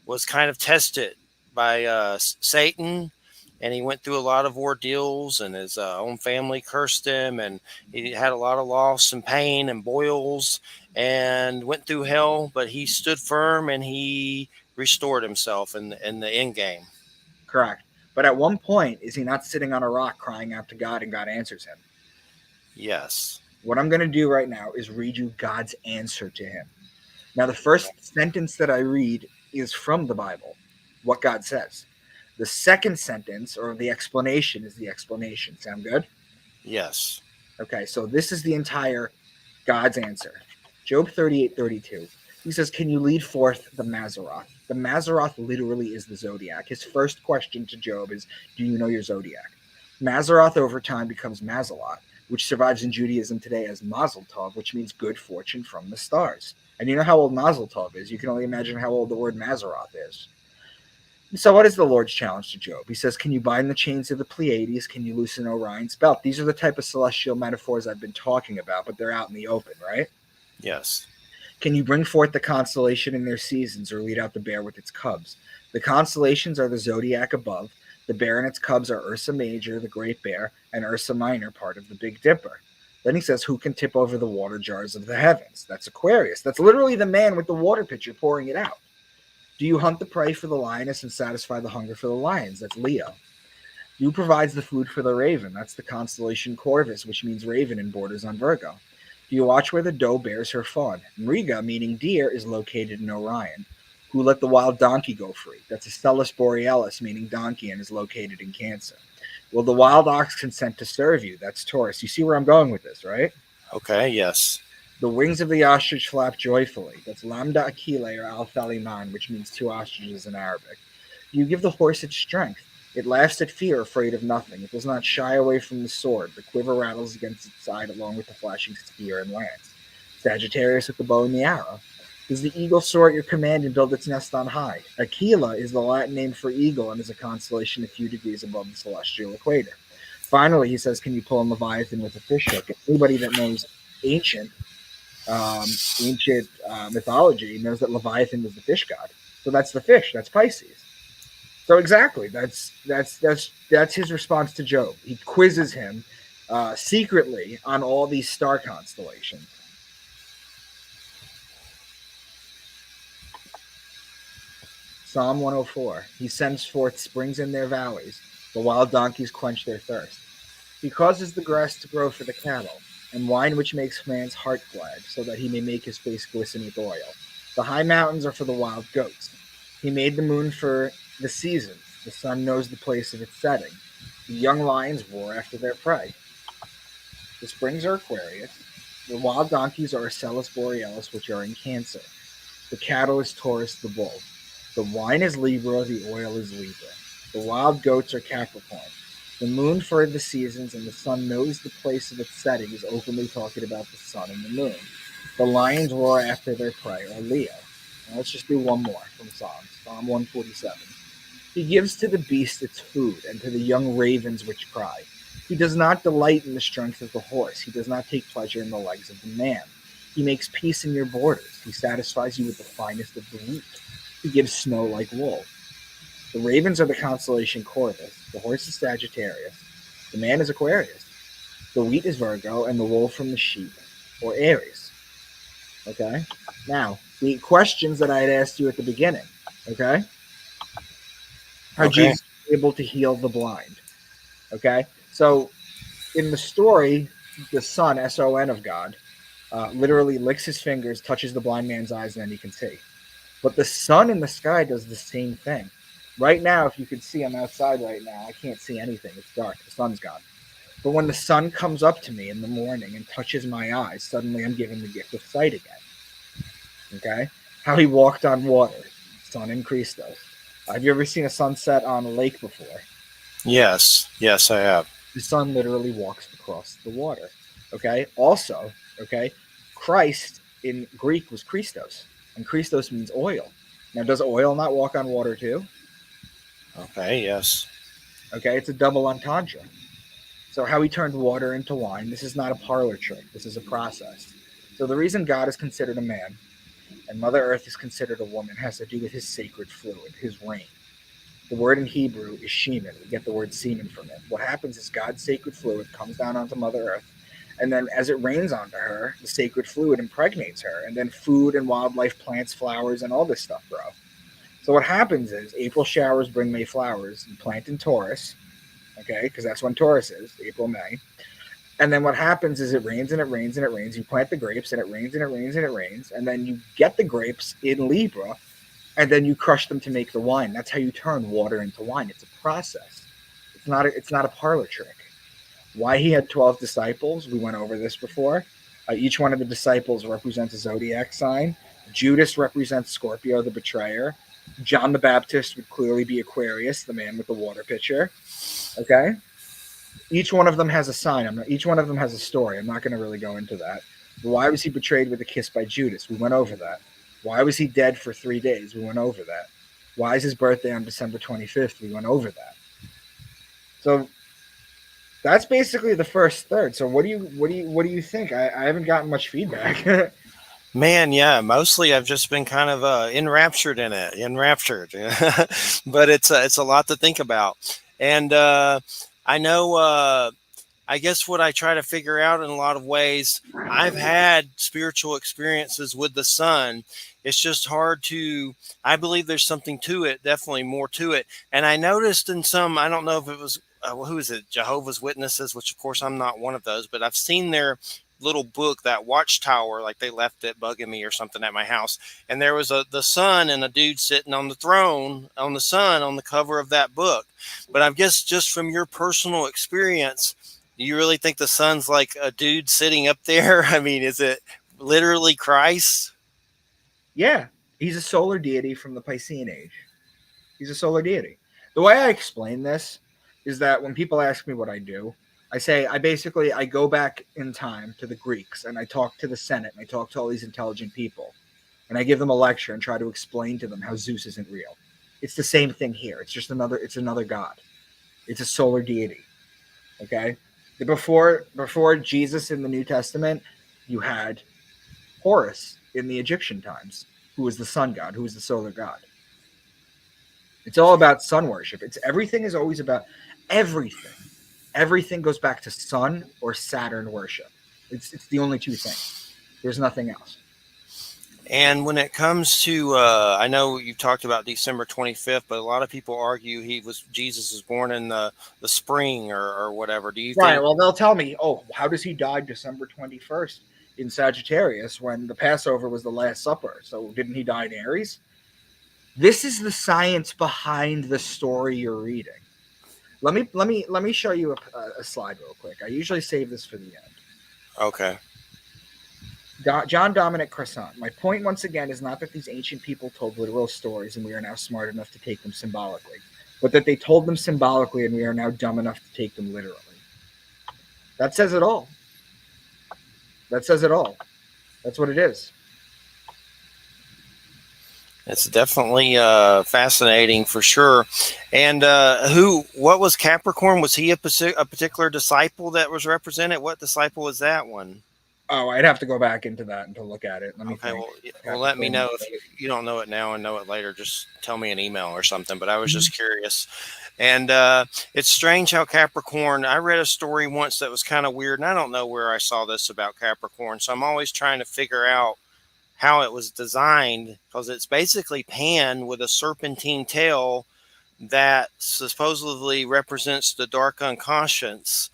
was kind of tested by Satan, and he went through a lot of ordeals, and his own family cursed him, and he had a lot of loss and pain and boils, and went through hell, but he stood firm and he restored himself in the end game.
Correct. But at one point, is he not sitting on a rock crying out to God and God answers him?
Yes.
What I'm going to do right now is read you God's answer to him. Now, the first sentence that I read is from the Bible, what God says. The second sentence, or the explanation, is the explanation. Sound good?
Yes.
Okay, so this is the entire God's answer. Job 38:32. He says, can you lead forth the Mazzaroth? The Mazzaroth literally is the zodiac. His first question to Job is, do you know your zodiac? Mazzaroth over time becomes Mazalot, which survives in Judaism today as Mazel Tov, which means good fortune from the stars. And you know how old Mazel Tov is. You can only imagine how old the word Mazzaroth is. So what is the Lord's challenge to Job? He says, can you bind the chains of the Pleiades? Can you loosen Orion's belt? These are the type of celestial metaphors I've been talking about, but they're out in the open, right?
Yes.
Can you bring forth the constellation in their seasons, or lead out the bear with its cubs? The constellations are the zodiac above. The bear and its cubs are Ursa Major, the Great Bear, and Ursa Minor, part of the Big Dipper. Then he says, who can tip over the water jars of the heavens? That's Aquarius. That's literally the man with the water pitcher pouring it out. Do you hunt the prey for the lioness and satisfy the hunger for the lions? That's Leo. Who provides the food for the raven? That's the constellation Corvus, which means raven and borders on Virgo. Do you watch where the doe bears her fawn? Mriga, meaning deer, is located in Orion. Who let the wild donkey go free? That's Stellus Borealis, meaning donkey, and is located in Cancer. Will the wild ox consent to serve you? That's Taurus. You see where I'm going with this, right?
Okay. Yes.
The wings of the ostrich flap joyfully. That's Lambda Achille or Al Thaliman, which means two ostriches in Arabic. You give the horse its strength. It laughs at fear, afraid of nothing. It does not shy away from the sword. The quiver rattles against its side along with the flashing spear and lance. Sagittarius with the bow and the arrow. Does the eagle soar at your command and build its nest on high? Aquila is the Latin name for eagle and is a constellation a few degrees above the celestial equator. Finally, he says, can you pull in Leviathan with a fish hook? Anybody that knows ancient mythology knows that Leviathan was the fish god. So that's the fish. That's Pisces. So exactly, that's his response to Job. He quizzes him secretly on all these star constellations. Psalm 104. He sends forth springs in their valleys. The wild donkeys quench their thirst. He causes the grass to grow for the cattle, and wine which makes man's heart glad, so that he may make his face glisten with oil. The high mountains are for the wild goats. He made the moon for the seasons. The sun knows the place of its setting. The young lions roar after their prey. The springs are Aquarius. The wild donkeys are Acellus Borealis, which are in Cancer. The cattle is Taurus the bull. The wine is Libra, the oil is Libra. The wild goats are Capricorn. The moon for the seasons and the sun knows the place of its setting is openly talking about the sun and the moon. The lions roar after their prey are Leo. Now let's just do one more from Psalms. Psalm 147. He gives to the beast its food and to the young ravens which cry. He does not delight in the strength of the horse. He does not take pleasure in the legs of the man. He makes peace in your borders. He satisfies you with the finest of the wheat. He gives snow like wool. The ravens are the constellation Corvus. The horse is Sagittarius. The man is Aquarius. The wheat is Virgo, and the wool from the sheep, or Aries. Okay? Now, the questions that I had asked you at the beginning. Okay? How Jesus was able to heal the blind. Okay? So, in the story, the Son, S-O-N of God, literally licks his fingers, touches the blind man's eyes, and then he can see. But the sun in the sky does the same thing. Right now, if you could see, I'm outside right now. I can't see anything. It's dark. The sun's gone. But when the sun comes up to me in the morning and touches my eyes, suddenly I'm given the gift of sight again. Okay? How he walked on water. Sun in Christos. Have you ever seen a sunset on a lake before?
Yes. Yes, I have.
The sun literally walks across the water. Okay? Also, okay, Christ in Greek was Christos. And Christos means oil. Now, does oil not walk on water too?
Okay, yes.
Okay, it's a double entendre. So how he turned water into wine, this is not a parlor trick. This is a process. So the reason God is considered a man and Mother Earth is considered a woman has to do with his sacred fluid, his rain. The word in Hebrew is shemen. We get the word semen from it. What happens is God's sacred fluid comes down onto Mother Earth, and then as it rains onto her, the sacred fluid impregnates her, and then food and wildlife, plants, flowers, and all this stuff grow. So what happens is April showers bring May flowers. You plant in Taurus, okay, because that's when Taurus is, April, May. And then what happens is it rains and it rains and it rains. You plant the grapes and it rains and it rains and it rains. And then you get the grapes in Libra, and then you crush them to make the wine. That's how you turn water into wine. It's a process. It's not a parlor trick. Why he had 12 disciples, we went over this before. Each one of the disciples represents a zodiac sign. Judas represents Scorpio, the betrayer. John the Baptist would clearly be Aquarius, the man with the water pitcher. Okay? Each one of them has a sign. Each one of them has a story. I'm not going to really go into that. But why was he betrayed with a kiss by Judas? We went over that. Why was he dead for 3 days? We went over that. Why is his birthday on December 25th? We went over that. So that's basically the first third. So what do you think? I haven't gotten much feedback.
Man, yeah, mostly I've just been kind of enraptured. But it's a lot to think about. And I know, I guess what I try to figure out in a lot of ways, I've had spiritual experiences with the sun. It's just hard to, I believe there's something to it, definitely more to it. And I noticed in some, I don't know if it was, who is it? Jehovah's Witnesses, which of course I'm not one of those, but I've seen their little book, that Watchtower, like they left it bugging me or something at my house. And there was the sun and a dude sitting on the throne on the sun on the cover of that book. But I guess just from your personal experience, do you really think the sun's like a dude sitting up there? I mean, is it literally Christ?
Yeah, he's a solar deity from the Piscean age. He's a solar deity. The way I explain this is that when people ask me what I do, I say I go back in time to the Greeks and I talk to the Senate and I talk to all these intelligent people and I give them a lecture and try to explain to them how Zeus isn't real. It's the same thing here. It's another god. It's a solar deity. Okay? Before Jesus in the New Testament, you had Horus in the Egyptian times, who was the sun god, who was the solar god. It's all about sun worship. Everything is always about everything. Everything goes back to sun or Saturn worship. It's the only two things. There's nothing else.
And when it comes to, I know you've talked about December 25th, but a lot of people argue Jesus was born in the spring or whatever. Do you think?
Right. Well, they'll tell me, oh, how does he die December 21st in Sagittarius when the Passover was the Last Supper? So didn't he die in Aries? This is the science behind the story you're reading. Let me show you a slide real quick. I usually save this for the end.
Okay.
John Dominic Cressant. My point once again is not that these ancient people told literal stories and we are now smart enough to take them symbolically, but that they told them symbolically and we are now dumb enough to take them literally. That says it all. That says it all. That's what it is.
It's definitely fascinating for sure. And what was Capricorn? Was he a particular disciple that was represented? What disciple was that one?
Oh, I'd have to go back into that and to look at it. Let me
Okay,
think.
well, let me know if you don't know it now and know it later. Just tell me an email or something. But I was just curious. And it's strange how Capricorn, I read a story once that was kind of weird, and I don't know where I saw this about Capricorn. So I'm always trying to figure out how it was designed, because it's basically Pan with a serpentine tail that supposedly represents the dark unconscious.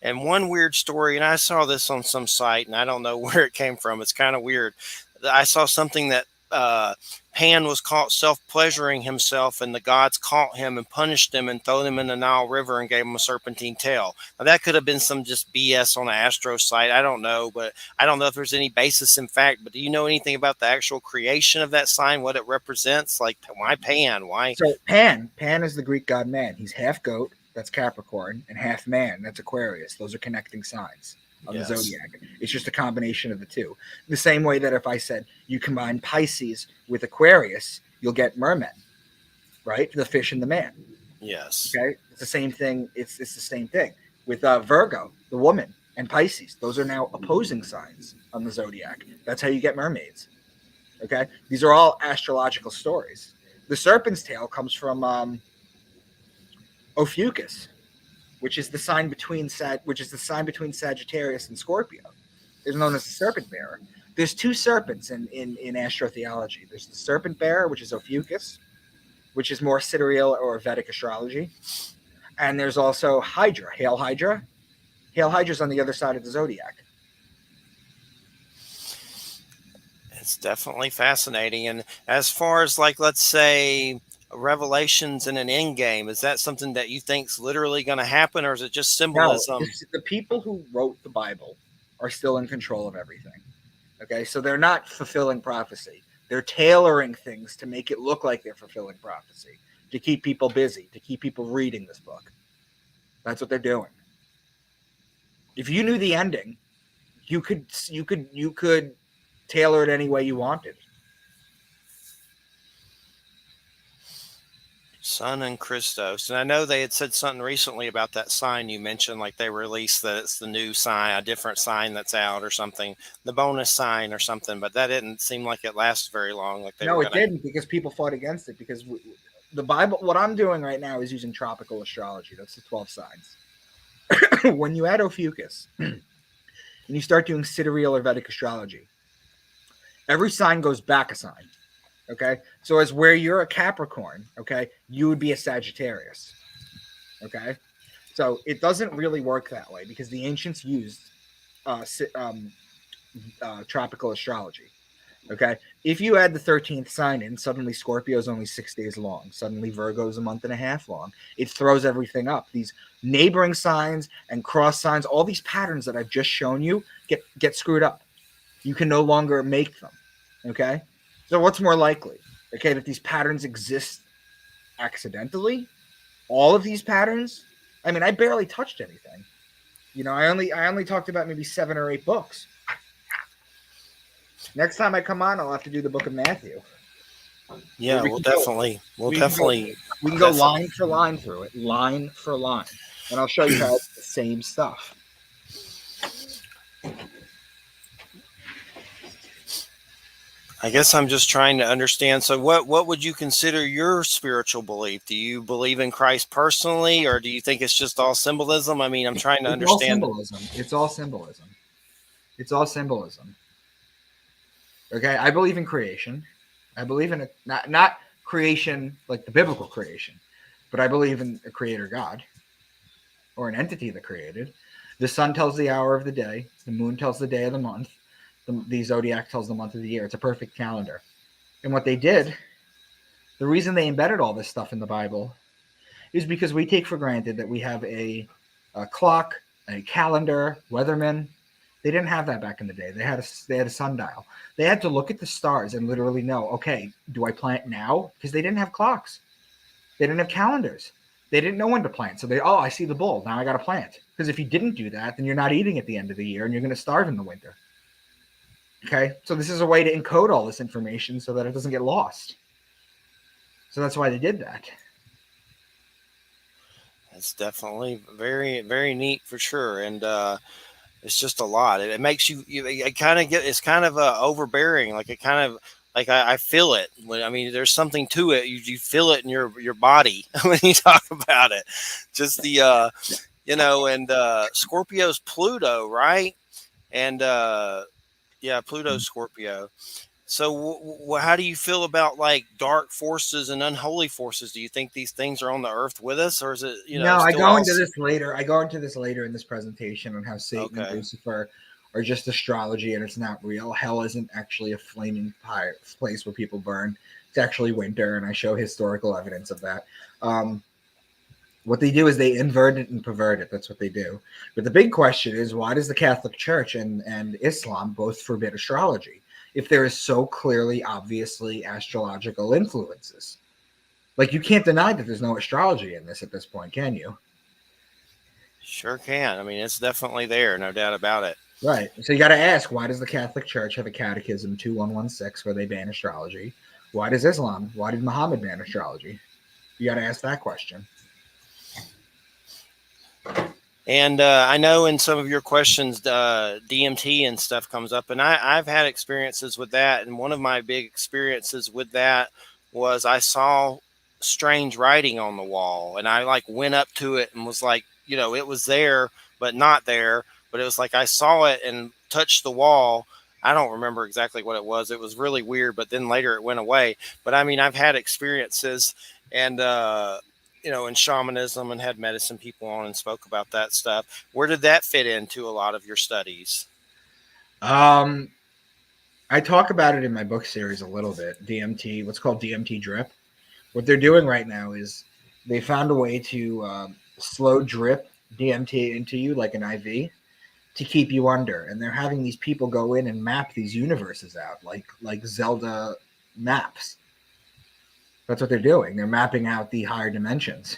And one weird story, and I saw this on some site, and I don't know where it came from. It's kind of weird. I saw something that Pan was caught self-pleasuring himself, and the gods caught him and punished him and threw him in the Nile River and gave him a serpentine tail. Now, that could have been some just BS on an astro site. I don't know, but I don't know if there's any basis in fact. But do you know anything about the actual creation of that sign, what it represents? Like, why Pan? Why?
So Pan is the Greek god man. He's half goat, that's Capricorn, and half man, that's Aquarius. Those are connecting signs of the zodiac. It's just a combination of the two. The same way that if I said you combine Pisces with Aquarius, you'll get mermen, right? The fish and the man.
Yes.
Okay. It's the same thing. It's the same thing with Virgo, the woman, and Pisces. Those are now opposing signs on the zodiac. That's how you get mermaids. Okay. These are all astrological stories. The serpent's tail comes from Ophiuchus, which is the sign between Sagittarius and Scorpio. It's known as the serpent bearer. There's two serpents in astrotheology. There's the serpent bearer, which is Ophiuchus, which is more sidereal or Vedic astrology. And there's also Hydra, Hail Hydra. Hail Hydra's on the other side of the zodiac.
It's definitely fascinating. And as far as, like, let's say Revelations in an end game, is that something that you think's literally going to happen, or is it just symbolism?
No, the people who wrote the Bible are still in control of everything. Okay, so they're not fulfilling prophecy. They're tailoring things to make it look like they're fulfilling prophecy, to keep people busy, to keep people reading this book. That's what they're doing. If you knew the ending, you could tailor it any way you wanted.
Sun and Christos. And I know they had said something recently about that sign you mentioned, like they released that it's the new sign, a different sign that's out or something, the bonus sign or something, but that didn't seem like it lasts very long. Like
it didn't, because people fought against it, because the Bible, what I'm doing right now is using tropical astrology. That's the 12 signs. When you add Ophiuchus and you start doing sidereal or Vedic astrology, every sign goes back a sign. Okay, so as where you're a Capricorn, okay, you would be a Sagittarius. Okay, so it doesn't really work that way, because the ancients used tropical astrology. Okay. If you add the 13th sign in, suddenly Scorpio is only 6 days long. Suddenly Virgo is a month and a half long. It throws everything up. These neighboring signs and cross signs, all these patterns that I've just shown you get screwed up. You can no longer make them. Okay. So what's more likely? Okay, that these patterns exist accidentally? All of these patterns? I mean, I barely touched anything. I only talked about maybe 7 or 8 books. Next time I come on, I'll have to do the book of Matthew.
Yeah,
we
we'll
can go-
definitely,
we can go line for line through it, line for line, and I'll show you how it's the same stuff.
I guess I'm just trying to understand. So what would you consider your spiritual belief? Do you believe in Christ personally, or do you think it's just all symbolism? I mean, I'm trying to understand.
It's all symbolism. It's all symbolism. Okay, I believe in creation. I believe in not creation like the biblical creation, but I believe in a creator God or an entity that created. The sun tells the hour of the day. The moon tells the day of the month. The zodiac tells the month of the year. It's a perfect calendar. And what they did, the reason they embedded all this stuff in the Bible is because we take for granted that we have a clock, a calendar, weathermen. They didn't have that back in the day. They had a sundial. They had to look at the stars and literally know, okay, do I plant now? Because they didn't have clocks. They didn't have calendars. They didn't know when to plant. So I see the bull. Now I got to plant. Because if you didn't do that, then you're not eating at the end of the year and you're going to starve in the winter. Okay, so this is a way to encode all this information so that it doesn't get lost. So that's why they did that.
It's definitely very, very neat for sure, and it's just a lot. It makes it kind of it's kind of overbearing. Like it kind of like I feel it. I mean, there's something to it. You feel it in your body when you talk about it. Just the and Scorpio's Pluto, right? And yeah, Pluto's Scorpio. So how do you feel about like dark forces and unholy forces? Do you think these things are on the earth with us, or is it,
No, I
still
go into this later. I go into this later in this presentation on how Satan and
Okay.
Lucifer are just astrology and it's not real. Hell isn't actually a flaming place where people burn. It's actually winter, and I show historical evidence of that. What they do is they invert it and pervert it. That's what they do. But the big question is, why does the Catholic Church and Islam both forbid astrology if there is so clearly, obviously astrological influences? Like, you can't deny that there's no astrology in this at this point, can you?
Sure can. I mean, it's definitely there, no doubt about it.
Right. So you got to ask, why does the Catholic Church have a catechism 2116 where they ban astrology? Why does Islam? Why did Muhammad ban astrology? You got to ask that question.
And I know in some of your questions, DMT and stuff comes up, and I've had experiences with that. And one of my big experiences with that was I saw strange writing on the wall, and I like went up to it and was like, it was there, but not there. But it was like I saw it and touched the wall. I don't remember exactly what it was. It was really weird, but then later it went away. But I mean, I've had experiences, and in shamanism, and had medicine people on and spoke about that stuff. Where did that fit into a lot of your studies?
I talk about it in my book series a little bit. DMT, what's called DMT drip. What they're doing right now is they found a way to slow drip DMT into you like an IV to keep you under. And they're having these people go in and map these universes out like Zelda maps. That's what they're doing. They're mapping out the higher dimensions.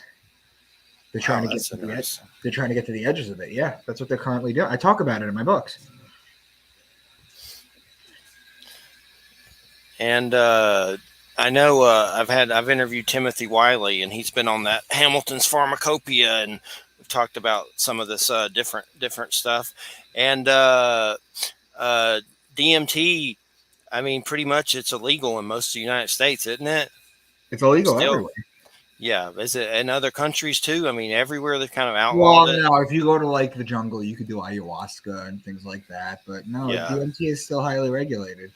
They're trying to get to the edge. They're trying to get to the edges of it. Yeah, that's what they're currently doing. I talk about it in my books.
And I know I've interviewed Timothy Wiley, and he's been on that Hamilton's Pharmacopoeia, and we've talked about some of this different stuff. And DMT, I mean, pretty much it's illegal in most of the United States, isn't it?
It's illegal everywhere.
Yeah. Is it in other countries too? I mean, everywhere they've kind of outlawed it.
No, if you go to like the jungle, you could do ayahuasca and things like that. But no, DMT is still highly regulated.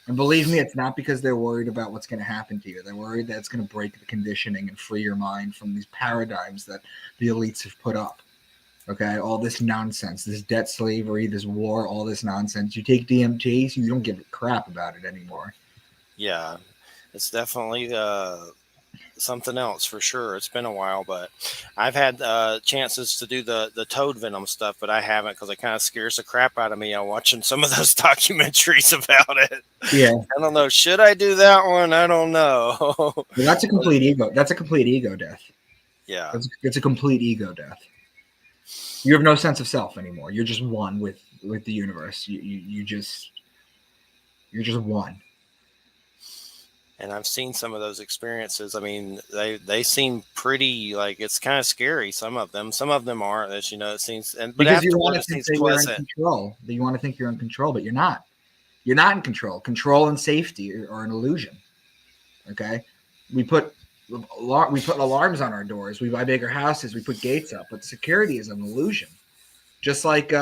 And believe me, it's not because they're worried about what's going to happen to you. They're worried that it's going to break the conditioning and free your mind from these paradigms that the elites have put up. Okay, all this nonsense, this debt slavery, this war, all this nonsense. You take DMT, so you don't give a crap about it anymore.
Yeah, it's definitely something else for sure. It's been a while, but I've had chances to do the toad venom stuff, but I haven't because it kind of scares the crap out of me. I'm watching some of those documentaries about it.
Yeah,
I don't know. Should I do that one? I don't know.
well, that's a complete ego. That's a complete ego death.
Yeah.
It's a complete ego death. You have no sense of self anymore. You're just one with the universe. You're just one.
And I've seen some of those experiences. I mean, they seem pretty like it's kind of scary. Some of them aren't. As you know, it seems. But
Because you
afterward,
want to
it
think
seems
that you're in
pleasant.
control. That you want to think you're in control, but you're not. You're not in control. Control and safety are an illusion. Okay, we put alarms on our doors. We buy bigger houses. We put gates up, but security is an illusion. Just like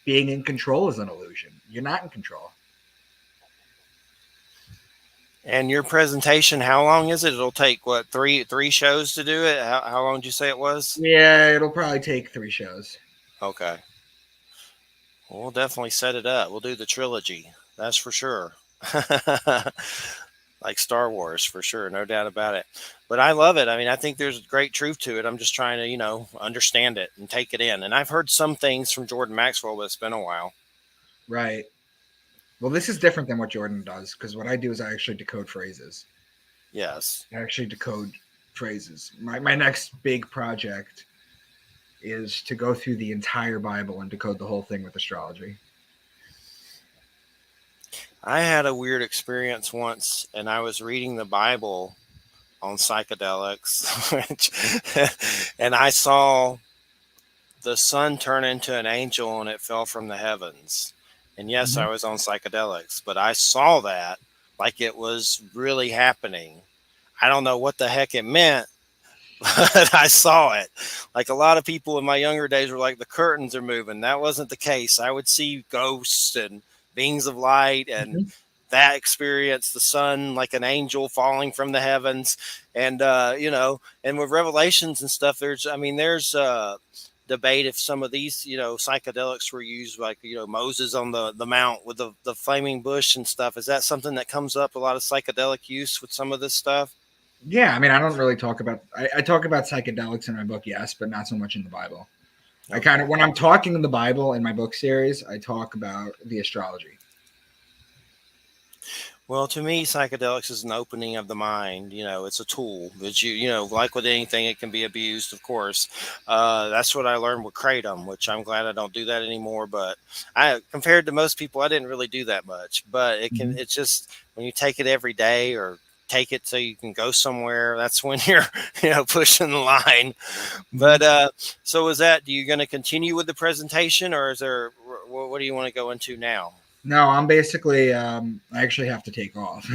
being in control is an illusion. You're not in control.
And your presentation, how long is it? It'll take what three shows to do it. How long did you say it was?
Yeah, it'll probably take 3 shows.
Okay. Well, we'll definitely set it up. We'll do the trilogy. That's for sure. Like Star Wars, for sure. No doubt about it. But I love it. I mean, I think there's great truth to it. I'm just trying to, understand it and take it in. And I've heard some things from Jordan Maxwell, but it's been a while.
Right. Well, this is different than what Jordan does because what I do is I actually decode phrases.
Yes.
I actually decode phrases. My next big project is to go through the entire Bible and decode the whole thing with astrology.
I had a weird experience once, and I was reading the Bible on psychedelics, and I saw the sun turn into an angel and it fell from the heavens. And yes, I was on psychedelics, but I saw that like it was really happening. I don't know what the heck it meant, but I saw it. Like a lot of people in my younger days were like, the curtains are moving. That wasn't the case. I would see ghosts and beings of light and that experience, the sun like an angel falling from the heavens. And, and with revelations and stuff, there's debate if some of these, psychedelics were used, like, Moses on the mount with the flaming bush and stuff. Is that something that comes up a lot of psychedelic use with some of this stuff?
Yeah, I mean, I don't really talk about. I talk about psychedelics in my book, yes, but not so much in the Bible. Okay. I kind of, when I'm talking in the Bible in my book series, I talk about the astrology.
Well, to me, psychedelics is an opening of the mind. It's a tool that like with anything, it can be abused, of course. That's what I learned with Kratom, which I'm glad I don't do that anymore. But compared to most people, I didn't really do that much. But it's just when you take it every day or take it so you can go somewhere, that's when you're, pushing the line. But so is that, are you going to continue with the presentation or is there, what do you want to go into now?
No, I'm basically, I actually have to take off.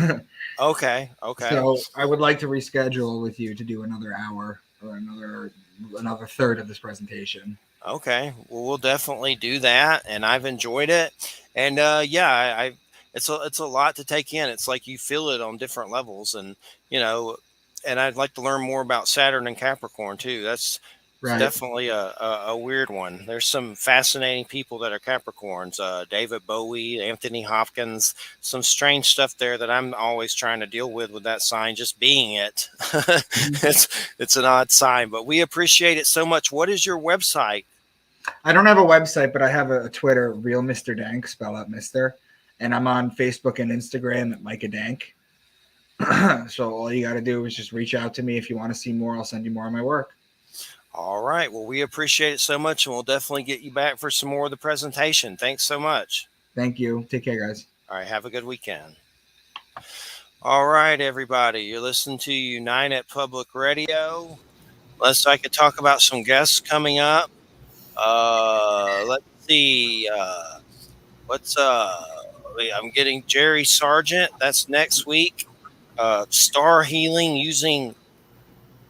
Okay.
So I would like to reschedule with you to do another hour or another third of this presentation.
Okay. Well, we'll definitely do that. And I've enjoyed it. And it's a lot to take in. It's like you feel it on different levels. And, and I'd like to learn more about Saturn and Capricorn too. That's right. Definitely a weird one. There's some fascinating people that are Capricorns, David Bowie, Anthony Hopkins, some strange stuff there that I'm always trying to deal with that sign, just being it. It's an odd sign, but we appreciate it so much. What is your website?
I don't have a website, but I have a Twitter, Real Mr. Dank, spell out Mr. And I'm on Facebook and Instagram at Micah Dank. So all you got to do is just reach out to me. If you want to see more, I'll send you more of my work.
All right. Well, we appreciate it so much, and we'll definitely get you back for some more of the presentation. Thanks so much.
Thank you. Take care, guys.
All right. Have a good weekend. All right, everybody. You're listening to United Public Radio. I could talk about some guests coming up. Let's see. I'm getting Jerry Sargent. That's next week. Star healing using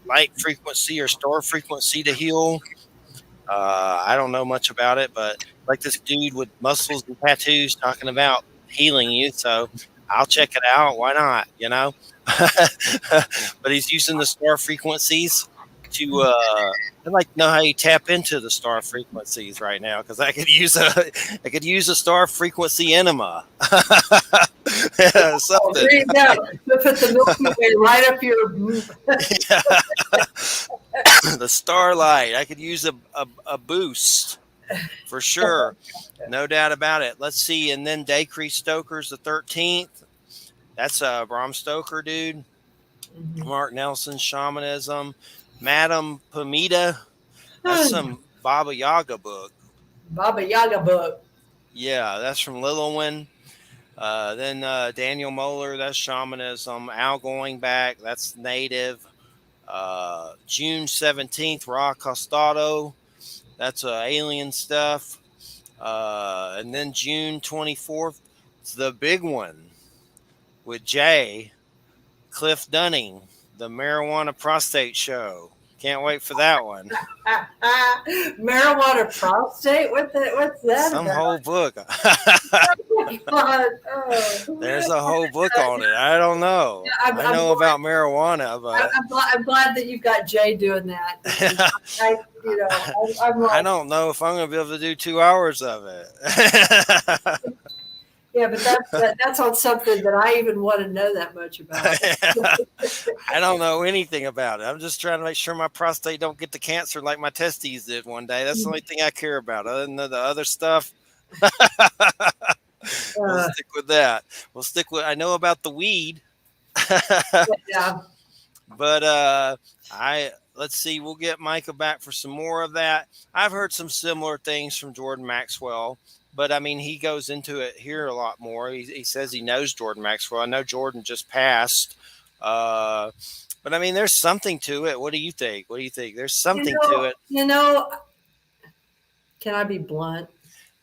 light frequency or star frequency to heal. I don't know much about it, but like this dude with muscles and tattoos talking about healing you. So I'll check it out. Why not? But he's using the star frequencies like to know how you tap into the star frequencies right now, because I could use a star frequency enema.
There
Something.
you go. We'll put the Milky Way right up your.
The starlight. I could use a boost for sure. No doubt about it. Let's see. And then Dacre Stoker's the 13th. That's Bram Stoker, dude. Mark Nelson, shamanism. Madame Pamita. That's some Baba Yaga book.
Baba Yaga book.
Yeah, that's from Lillowin. Then Daniel Moeller, that's shamanism. Al Going Back, that's native. June 17th, Ra Costado, that's alien stuff. And then June 24th, it's the big one with Jay, Cliff Dunning, the Marijuana Prostate Show. Can't wait for that one.
Marijuana prostate? What's that
Some
about?
whole book.
God,
There's a whole book on it. I don't know. I know about marijuana, but
I'm glad that you've got Jay doing that.
I don't know if I'm going to be able to do 2 hours of it.
Yeah, but that's on something that I even want to know that much about.
I don't know anything about it. I'm just trying to make sure my prostate don't get the cancer like my testes did one day. That's the only thing I care about. Other than the other stuff, we'll stick with that. I know about the weed.
Yeah.
But let's see. We'll get Micah back for some more of that. I've heard some similar things from Jordan Maxwell. But, I mean, he goes into it here a lot more. He says he knows Jordan Maxwell. I know Jordan just passed. But, I mean, there's something to it. What do you think? There's something to it.
Can I be blunt?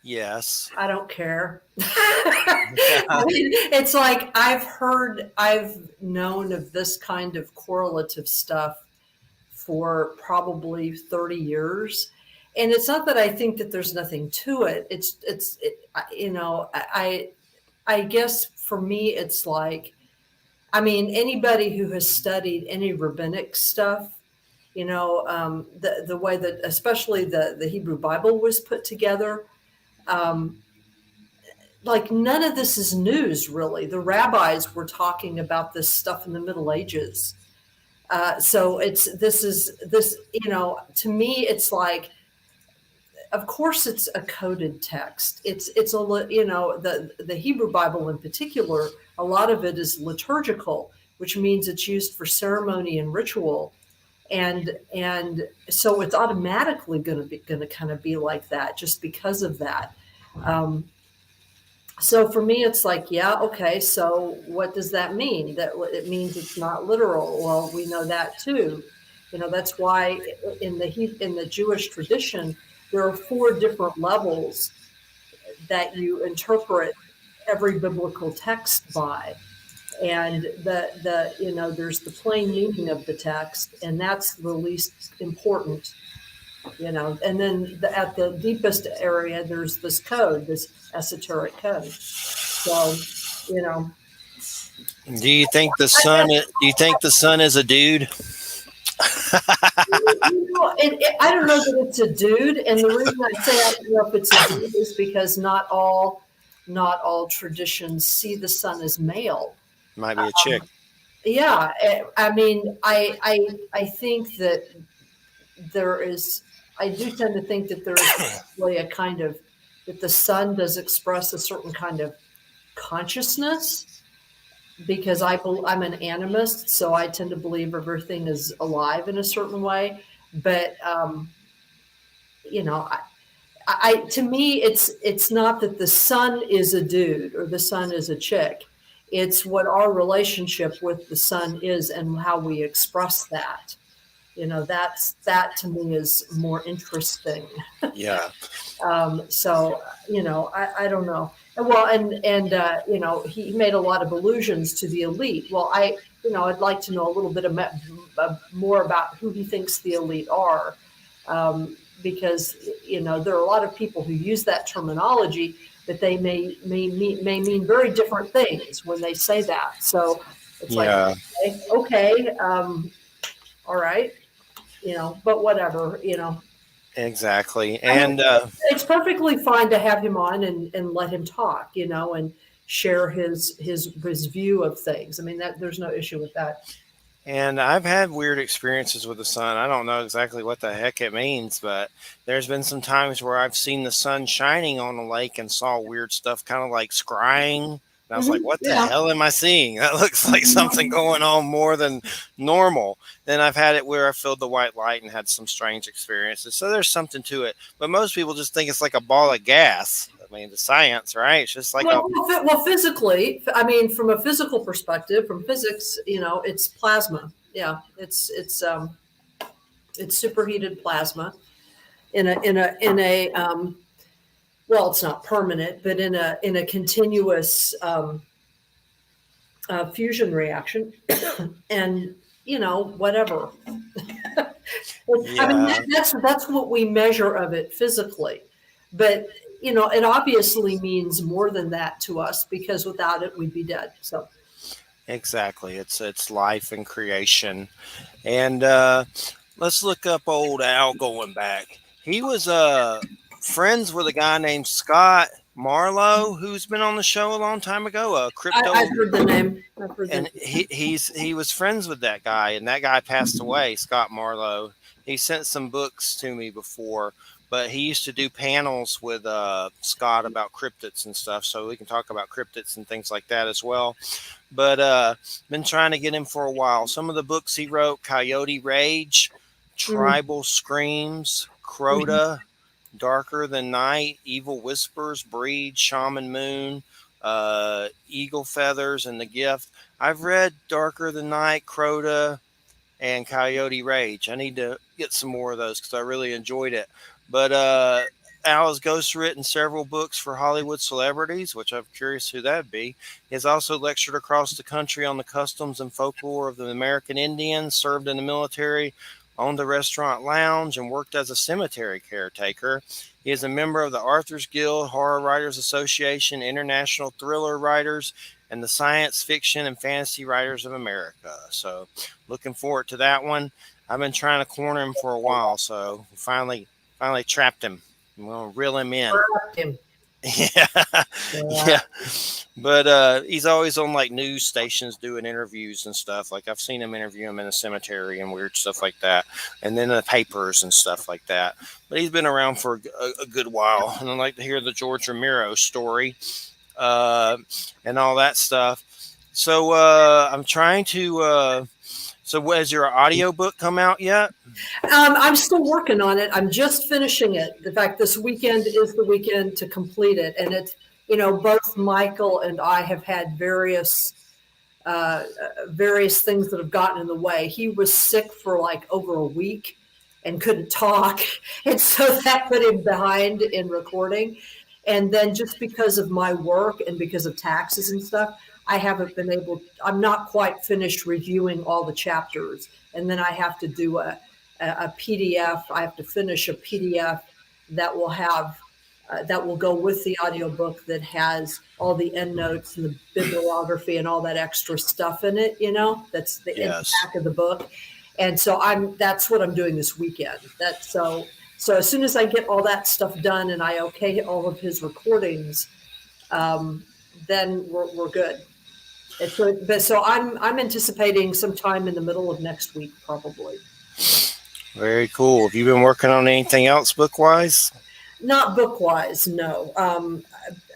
Yes.
I don't care. I mean, it's like I've known of this kind of correlative stuff for probably 30 years. And it's not that I think that there's nothing to it. I guess for me, it's like, I mean, anybody who has studied any rabbinic stuff, the way that, especially the Hebrew Bible was put together, like none of this is news, really. The rabbis were talking about this stuff in the Middle Ages. So to me, it's like, of course, it's a coded text. It's the Hebrew Bible in particular. A lot of it is liturgical, which means it's used for ceremony and ritual, and so it's automatically going to kind of be like that just because of that. So for me, it's like, yeah, okay. So what does that mean? That it means it's not literal. Well, we know that too. That's why in the Jewish tradition, there are 4 different levels that you interpret every biblical text by. And there's the plain meaning of the text, and that's the least important, and then at the deepest area, there's this code, this esoteric code. So,
Do you think the sun is a dude?
I don't know that it's a dude, and the reason I say I don't know if it's a dude is because not all traditions see the sun as male.
Might be a chick.
Yeah, I mean, I think that there is. I do tend to think that there is really a kind of that the sun does express a certain kind of consciousness. Because I'm an animist, so I tend to believe everything is alive in a certain way. But to me, it's not that the sun is a dude or the sun is a chick. It's what our relationship with the sun is and how we express that. That to me is more interesting.
Yeah.
So I don't know. Well, and he made a lot of allusions to the elite. Well, I'd like to know a little bit more about who he thinks the elite are, because there are a lot of people who use that terminology, but they may mean very different things when they say that. So it's like, okay, all right. But whatever,
Exactly.
I mean,
And
it's perfectly fine to have him on and let him talk, and share his view of things. I mean, that there's no issue with that.
I've had weird experiences with the sun. I don't know exactly what the heck it means, but there's been some times where I've seen the sun shining on the lake and saw weird stuff, kind of like scrying. And I was like, what the
Yeah.
hell am I seeing? That looks like something going on more than normal. Then I've had it where I filled the white light and had some strange experiences. So there's something to it. But most people just think it's like a ball of gas. I mean, the science, right? It's just like a.
Well, physically, I mean, from a physical perspective, from physics, it's plasma. Yeah, it's superheated plasma in a well, it's not permanent, but in a continuous fusion reaction, and whatever. I mean,
Yeah.
that's what we measure of it physically, but it obviously means more than that to us because without it, we'd be dead. So
Exactly. It's life and creation. And let's look up old Al going back. He was friends with a guy named Scott Marlowe, who's been on the show a long time ago, a crypto.
I've heard the name. I've heard the
And
name.
he was friends with that guy, and that guy passed away, Scott Marlowe. He sent some books to me before, but he used to do panels with Scott about cryptids and stuff, so we can talk about cryptids and things like that as well. But been trying to get him for a while. Some of the books he wrote: Coyote Rage,
Mm.
Tribal Screams, Crota, Darker Than Night, Evil Whispers, Breed, Shaman Moon, Eagle Feathers, and The Gift. I've read Darker Than Night, Crota, and Coyote Rage. I need to get some more of those because I really enjoyed it. But Al has ghostwritten several books for Hollywood celebrities, which I'm curious who that'd be. He has also lectured across the country on the customs and folklore of the American Indians, served in the military, owned a restaurant lounge, and worked as a cemetery caretaker. He is a member of the Arthur's Guild, Horror Writers Association, International Thriller Writers, and the Science Fiction and Fantasy Writers of America. So, looking forward to that one. I've been trying to corner him for a while, so finally trapped him. I'm gonna reel him in.
Him.
Yeah,
Yeah.
yeah. But he's always on like news stations doing interviews and stuff. Like I've seen him interview him in a cemetery and weird stuff like that, and then the papers and stuff like that. But he's been around for a good while, and I'd like to hear the George Romero story and all that stuff. So I'm trying to. So has your audiobook come out yet?
I'm still working on it. I'm just finishing it. In fact, this weekend is the weekend to complete it. And it's, both Michael and I have had various things that have gotten in the way. He was sick for like over a week and couldn't talk. And so that put him behind in recording. And then just because of my work and because of taxes and stuff, I haven't been I'm not quite finished reviewing all the chapters. And then I have to do a PDF. I have to finish a PDF that will have that will go with the audiobook that has all the endnotes and the bibliography and all that extra stuff in it. That's the back of the book. And so that's what I'm doing this weekend. So as soon as I get all that stuff done and I okay all of his recordings, then we're good. So I'm anticipating sometime in the middle of next week, probably.
Very cool. Have you been working on anything else book wise?
Not book wise, no.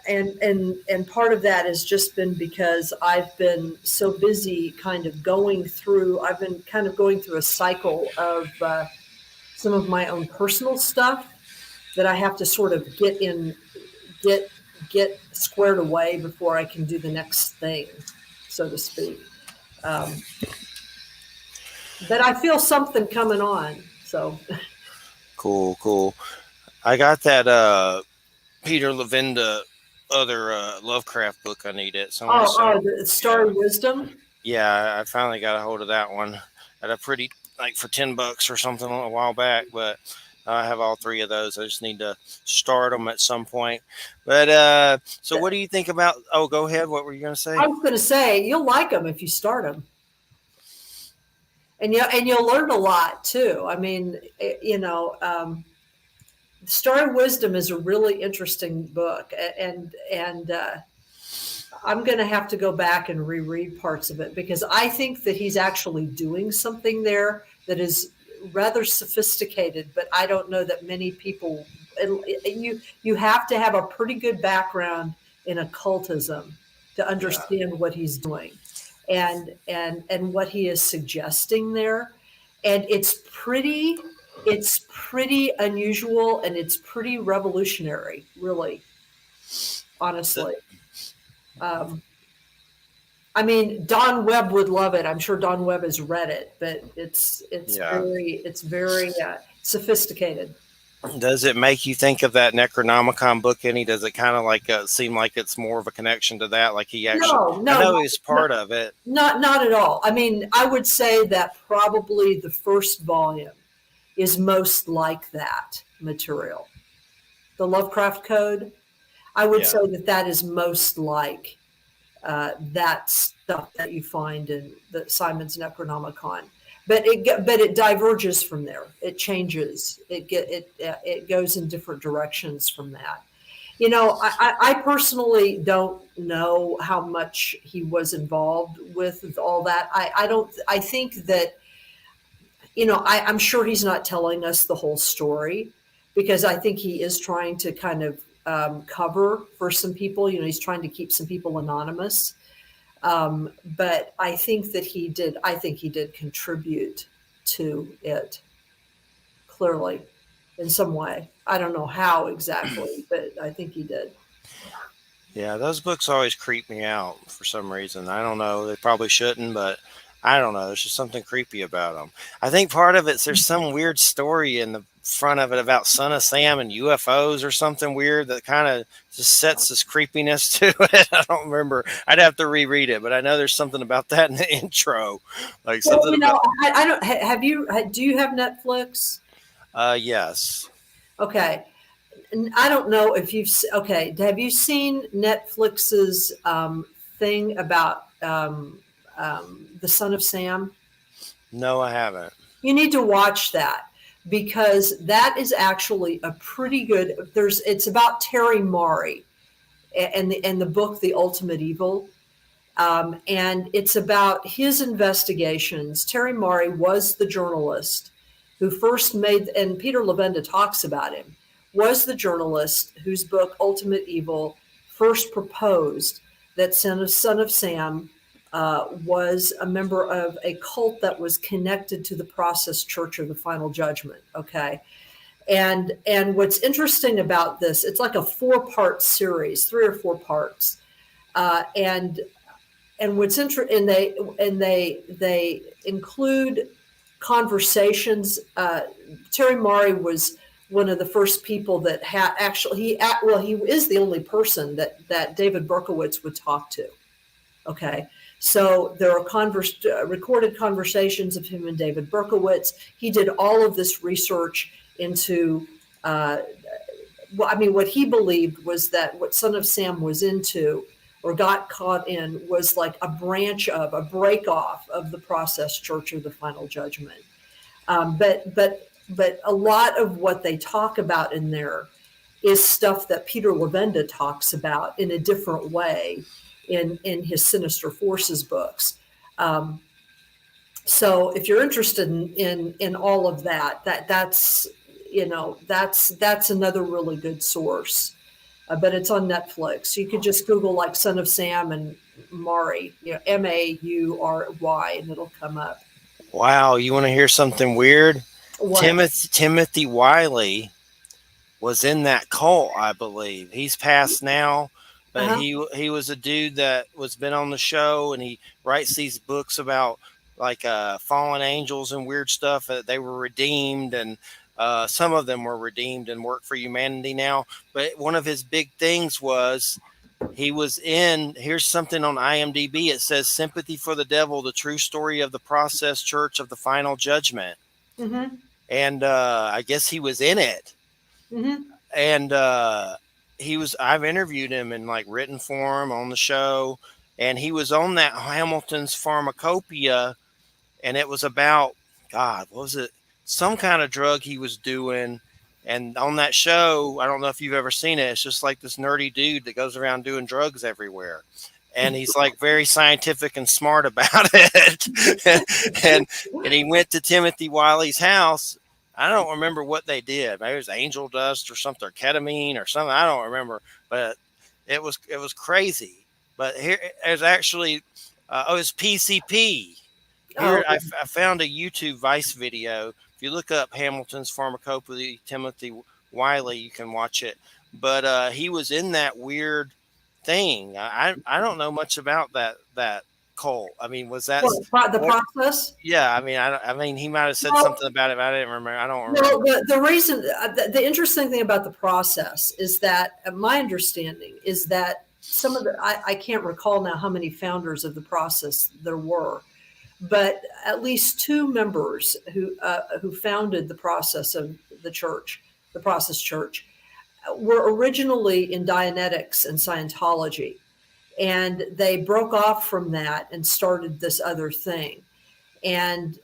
And part of that has just been because I've been so busy kind of going through a cycle of some of my own personal stuff that I have to sort of get squared away before I can do the next thing, so to speak. But I feel something coming on. So
Cool. I got that Peter Levenda other Lovecraft book I needed. So
the Starry Wisdom.
Yeah, I finally got a hold of that one at a pretty like for $10 or something a while back, but I have all three of those. I just need to start them at some point. But so what do you think about? Oh, go ahead. What were you going to say?
I was going to say you'll like them if you start them. and you'll learn a lot too. I mean, Star of Wisdom is a really interesting book, and I'm going to have to go back and reread parts of it, because I think that he's actually doing something there that is rather sophisticated, but I don't know that many people. You have to have a pretty good background in occultism to understand what he's doing, and what he is suggesting there, and it's pretty unusual, and it's pretty revolutionary, really, honestly. I mean, Don Webb would love it. I'm sure Don Webb has read it, but it's very sophisticated.
Does it make you think of that Necronomicon book any? Does it kind of like seem like it's more of a connection to that? Like he actually,
No,
I know he's part of it.
Not at all. I mean, I would say that probably the first volume is most like that material. The Lovecraft Code, I would say that is most like that stuff that you find in the Simon's Necronomicon. But it diverges from there. It changes. It goes in different directions from that. I personally don't know how much he was involved with all that. I think that, I'm sure he's not telling us the whole story, because I think he is trying to kind of cover for some people. He's trying to keep some people anonymous. But I think that he did contribute to it, clearly, in some way. I don't know how exactly, but I think he did.
Yeah, those books always creep me out for some reason. I don't know. They probably shouldn't, but I don't know. There's just something creepy about them. I think part of it's there's some weird story in the front of it about Son of Sam and UFOs or something weird that kind of just sets this creepiness to it. I don't remember. I'd have to reread it, but I know there's something about that in the intro, like something about.
I don't. Have you? Do you have Netflix?
Yes.
Okay. I don't know if you've. Okay. Have you seen Netflix's thing about the Son of Sam?
No, I haven't.
You need to watch that, because that is actually a pretty good. It's about Terry Maury, and the book The Ultimate Evil, and it's about his investigations. Terry Maury was the journalist who first made, and Peter Levenda talks about him, was the journalist whose book Ultimate Evil first proposed that Son of Sam was a member of a cult that was connected to the Process Church of the Final Judgment. Okay. And what's interesting about this, it's like a 4-part series, 3 or 4 parts. And what's interesting, and they include conversations. Terry Maury was one of the first people that had he is the only person that David Berkowitz would talk to. Okay. So there are recorded conversations of him and David Berkowitz. He did all of this research into, what he believed was that what Son of Sam was into or got caught in was like a break off of the Process Church of the Final Judgment. But a lot of what they talk about in there is stuff that Peter Levenda talks about in a different way in his Sinister Forces books. So if you're interested in all of that's another really good source. But it's on Netflix. You could just Google like Son of Sam and Maury, Maury, and it'll come up.
Wow, you want to hear something weird?
What?
Timothy Wiley was in that cult, I believe. He's passed now, but he was a dude that was been on the show, and he writes these books about like fallen angels and weird stuff. They were redeemed, and some of them were redeemed and work for humanity now. But one of his big things was he was in, here's something on IMDb. It says Sympathy for the Devil, the true story of the Process Church of the Final Judgment.
Mm-hmm.
And I guess he was in it.
Mm-hmm.
And I've interviewed him in like written form on the show. And he was on that Hamilton's Pharmacopoeia. And it was about God, what was it? Some kind of drug he was doing. And on that show, I don't know if you've ever seen it. It's just like this nerdy dude that goes around doing drugs everywhere. And he's like very scientific and smart about it. and he went to Timothy Wiley's house. I don't remember what they did. Maybe it was angel dust or something, or ketamine or something. I don't remember, but it was crazy. But here there's actually it was PCP.
Oh,
Here I found a YouTube Vice video. If you look up Hamilton's pharmacopody, Timothy Wiley, you can watch it. But he was in that weird thing. I don't know much about that cult. I mean, was that
the
what?
process?
Yeah, I mean, I mean, he might have said
Well,
something about it, but I didn't remember. I don't
well,
remember.
the reason, the interesting thing about the process is that my understanding is that some of the, I can't recall now how many founders of the process there were, but at least two members who founded the process of the church, the process church, were originally in Dianetics and Scientology, and they broke off from that and started this other thing. And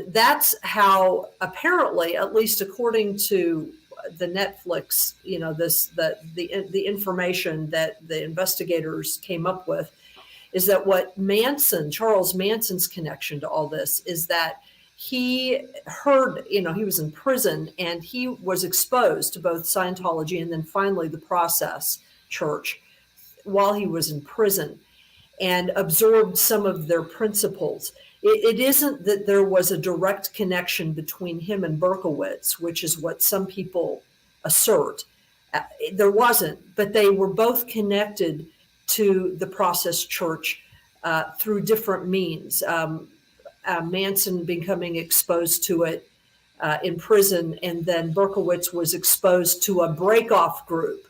that's how, apparently, at least according to the Netflix, the information that the investigators came up with, is that what Charles Manson's connection to all this is that he heard, he was in prison and he was exposed to both Scientology and then finally the Process Church while he was in prison, and absorbed some of their principles. It isn't that there was a direct connection between him and Berkowitz, which is what some people assert. There wasn't, but they were both connected to the Process Church through different means. Manson becoming exposed to it in prison, and then Berkowitz was exposed to a breakoff group,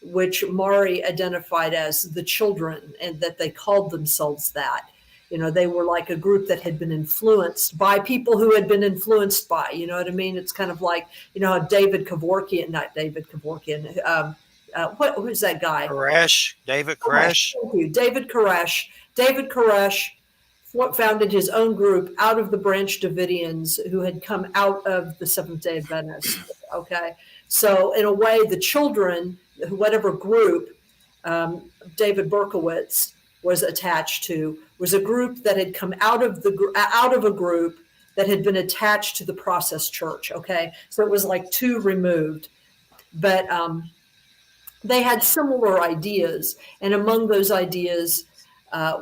which Maury identified as the Children, and that they called themselves that. They were like a group that had been influenced by people who had been influenced by, you know what I mean? It's kind of like, how David Kevorkian, not David Kevorkian, who's that guy?
David Koresh.
Thank you. David Koresh. David Koresh founded his own group out of the Branch Davidians who had come out of the Seventh-day Adventists. Okay. So in a way, the Children, whatever group David Berkowitz was attached to, was a group that had come out of a group that had been attached to the Process Church. Okay. So it was like two removed, but they had similar ideas. And among those ideas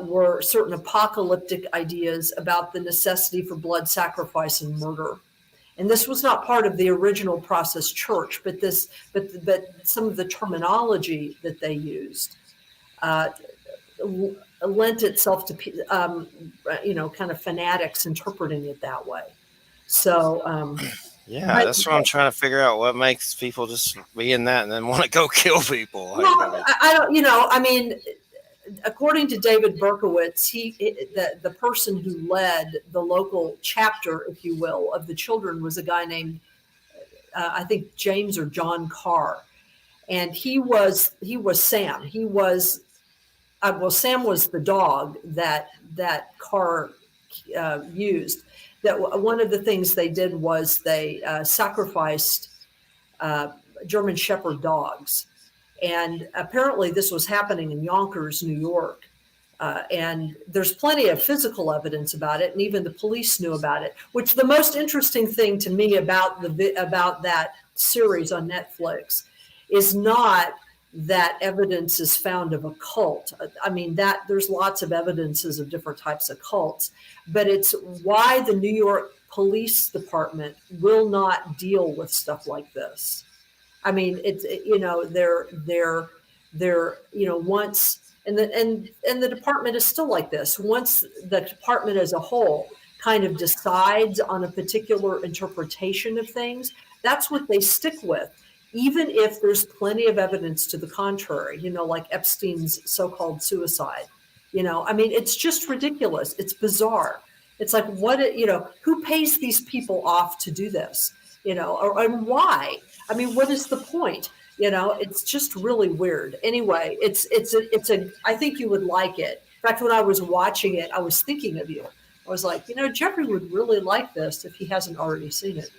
were certain apocalyptic ideas about the necessity for blood sacrifice and murder. And this was not part of the original Process Church, but some of the terminology that they used lent itself to kind of fanatics interpreting it that way. So
yeah, that's what I'm trying to figure out. What makes people just be in that and then want to go kill people?
Well, I don't. I mean, according to David Berkowitz, the person who led the local chapter, if you will, of the Children was a guy named I think James or John Carr, and he was Sam. He was Sam was the dog that Carr used. That one of the things they did was they sacrificed German Shepherd dogs. And apparently this was happening in Yonkers, New York. And there's plenty of physical evidence about it. And even the police knew about it, which the most interesting thing to me about that series on Netflix is not that evidence is found of a cult. I mean, that there's lots of evidences of different types of cults, but it's why the New York Police Department will not deal with stuff like this. I mean, it's, they're once, and the department is still like this. Once the department as a whole kind of decides on a particular interpretation of things, that's what they stick with, even if there's plenty of evidence to the contrary, like Epstein's so-called suicide. I mean, it's just ridiculous. It's bizarre. It's like, who pays these people off to do this, and why? I mean, what is the point? It's just really weird. Anyway, I think you would like it. In fact, when I was watching it, I was thinking of you. I was like, Jeffrey would really like this if he hasn't already seen it.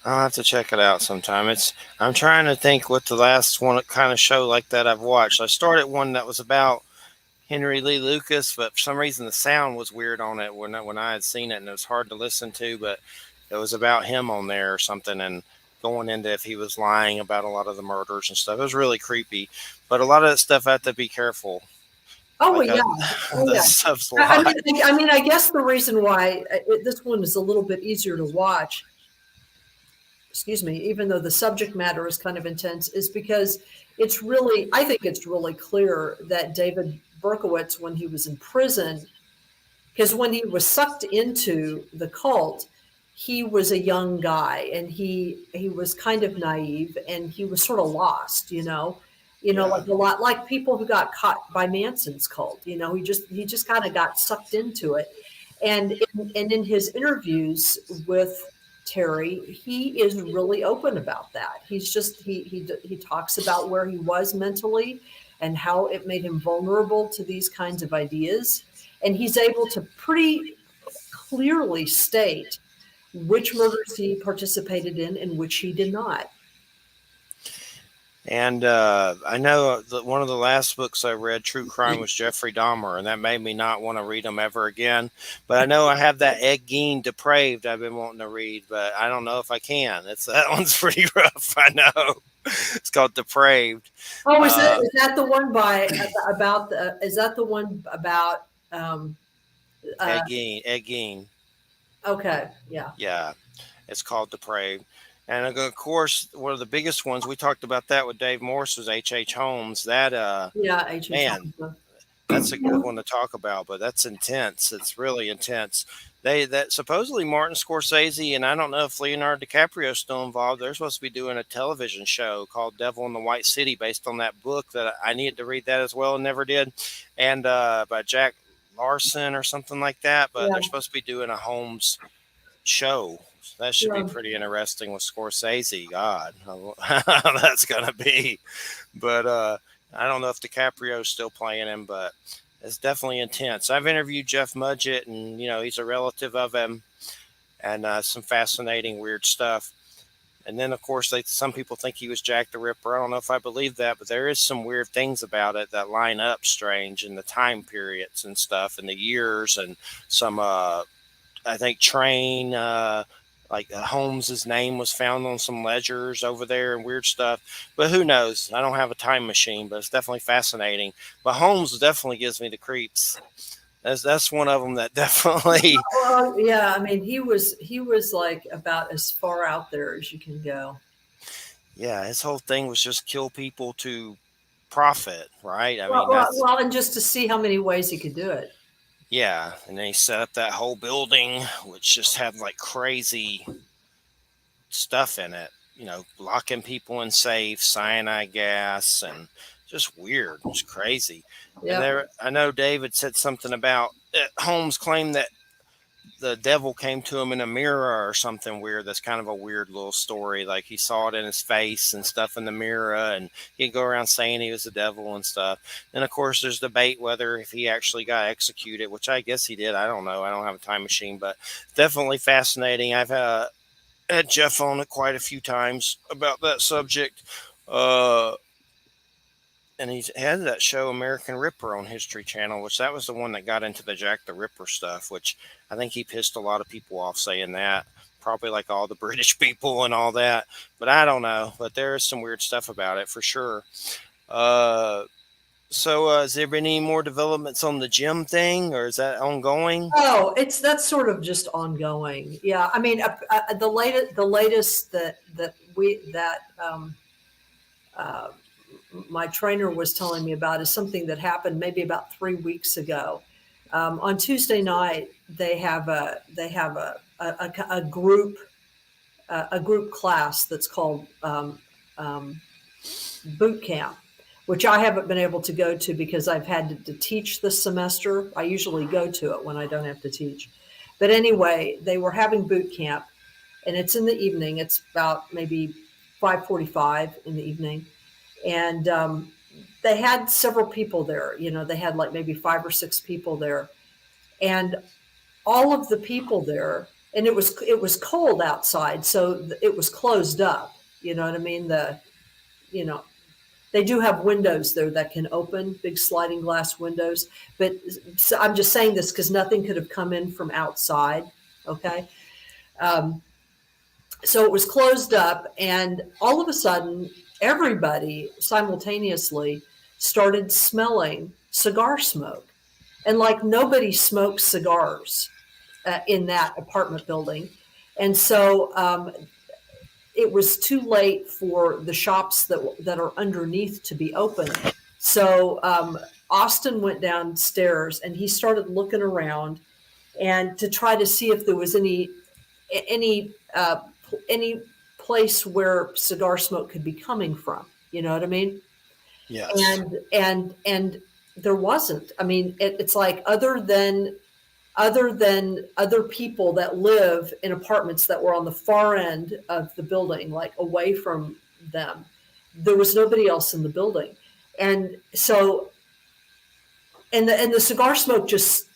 I'll have to check it out sometime. I'm trying to think what the last one kind of show like that I've watched. I started one that was about Henry Lee Lucas, but for some reason the sound was weird on it when I had seen it, and it was hard to listen to. But it was about him on there or something, and going into if he was lying about a lot of the murders and stuff. It was really creepy, but a lot of that stuff I have to be careful.
Oh,
Like
well, yeah. Oh,
that
yeah.
stuff's a
I
lot.
mean, I guess the reason why this one is a little bit easier to watch, excuse me, even though the subject matter is kind of intense, is because I think it's really clear that David Berkowitz, when he was in prison, because when he was sucked into the cult, he was a young guy, and he was kind of naive, and he was sort of lost,
Yeah.
like a lot like people who got caught by Manson's cult. He just kind of got sucked into it. And in his interviews with Terry, he is really open about that. He talks about where he was mentally and how it made him vulnerable to these kinds of ideas. And he's able to pretty clearly state which murders he participated in and which he did not.
And I know that one of the last books I read, True Crime, was Jeffrey Dahmer, and that made me not want to read them ever again. But I know I have that Ed Gein Depraved I've been wanting to read, but I don't know if I can. That one's pretty rough. I know. It's called Depraved.
Oh, is that the one is that the one about
Ed Gein. Ed Gein.
Okay, yeah.
Yeah, it's called Depraved. And of course, one of the biggest ones we talked about that with Dave Morse was H.H. Holmes. That
yeah, H.H.
man,
Holmes.
that's a good one to talk about. But that's intense. It's really intense. That supposedly Martin Scorsese, and I don't know if Leonardo DiCaprio is still involved. They're supposed to be doing a television show called Devil in the White City based on that book that I needed to read that as well and never did, and by Jack Larson or something like that. But they're supposed to be doing a Holmes show. So that should be pretty interesting with Scorsese. God, how that's gonna be. But I don't know if DiCaprio's still playing him, but it's definitely intense. I've interviewed Jeff Mudgett, and he's a relative of him, and some fascinating weird stuff. And then, of course, some people think he was Jack the Ripper. I don't know if I believe that, but there is some weird things about it that line up strange in the time periods and stuff, and the years, and some I think train like Holmes's name was found on some ledgers over there and weird stuff. But who knows? I don't have a time machine, but it's definitely fascinating. But Holmes definitely gives me the creeps. That's one of them that definitely.
Well, yeah, I mean, he was like about as far out there as you can go.
Yeah, his whole thing was just kill people to profit, right?
Well, and just to see how many ways he could do it.
Yeah, and then he set up that whole building, which just had like crazy stuff in it. Locking people in safes, cyanide gas, and just weird. It was crazy. Yeah. And I know David said something about Holmes claimed that the devil came to him in a mirror or something weird. That's kind of a weird little story. Like he saw it in his face and stuff in the mirror, and he'd go around saying he was the devil and stuff. And of course, there's debate whether if he actually got executed, which I guess he did. I don't know. I don't have a time machine, but definitely fascinating. I've had Jeff on it quite a few times about that subject. And he had that show American Ripper on History Channel, which that was the one that got into the Jack the Ripper stuff, which I think he pissed a lot of people off saying that, probably like all the British people and all that. But I don't know. But there is some weird stuff about it for sure. So has there been any more developments on the Jim thing, or is that ongoing?
Oh, that's sort of just ongoing. Yeah, I mean, the latest that my trainer was telling me about is something that happened maybe about 3 weeks ago. On Tuesday night, they have a group class that's called boot camp, which I haven't been able to go to because I've had to teach this semester. I usually go to it when I don't have to teach. But anyway, they were having boot camp, and it's in the evening. It's about maybe 5:45 in the evening. And they had several people there. They had like maybe 5 or 6 people there. And all of the people there, and it was cold outside, so it was closed up. You know what I mean? You know, they do have windows there that can open, big sliding glass windows. But so I'm just saying this because nothing could have come in from outside. Okay. So it was closed up, and all of a sudden, everybody simultaneously started smelling cigar smoke. And like nobody smokes cigars in that apartment building. And so it was too late for the shops that are underneath to be open. So Austin went downstairs and he started looking around and to try to see if there was any place where cigar smoke could be coming from. You know what I mean?
Yes.
And there wasn't. I mean, it's like other than other people that live in apartments that were on the far end of the building, like away from them, there was nobody else in the building. And so, and the cigar smoke just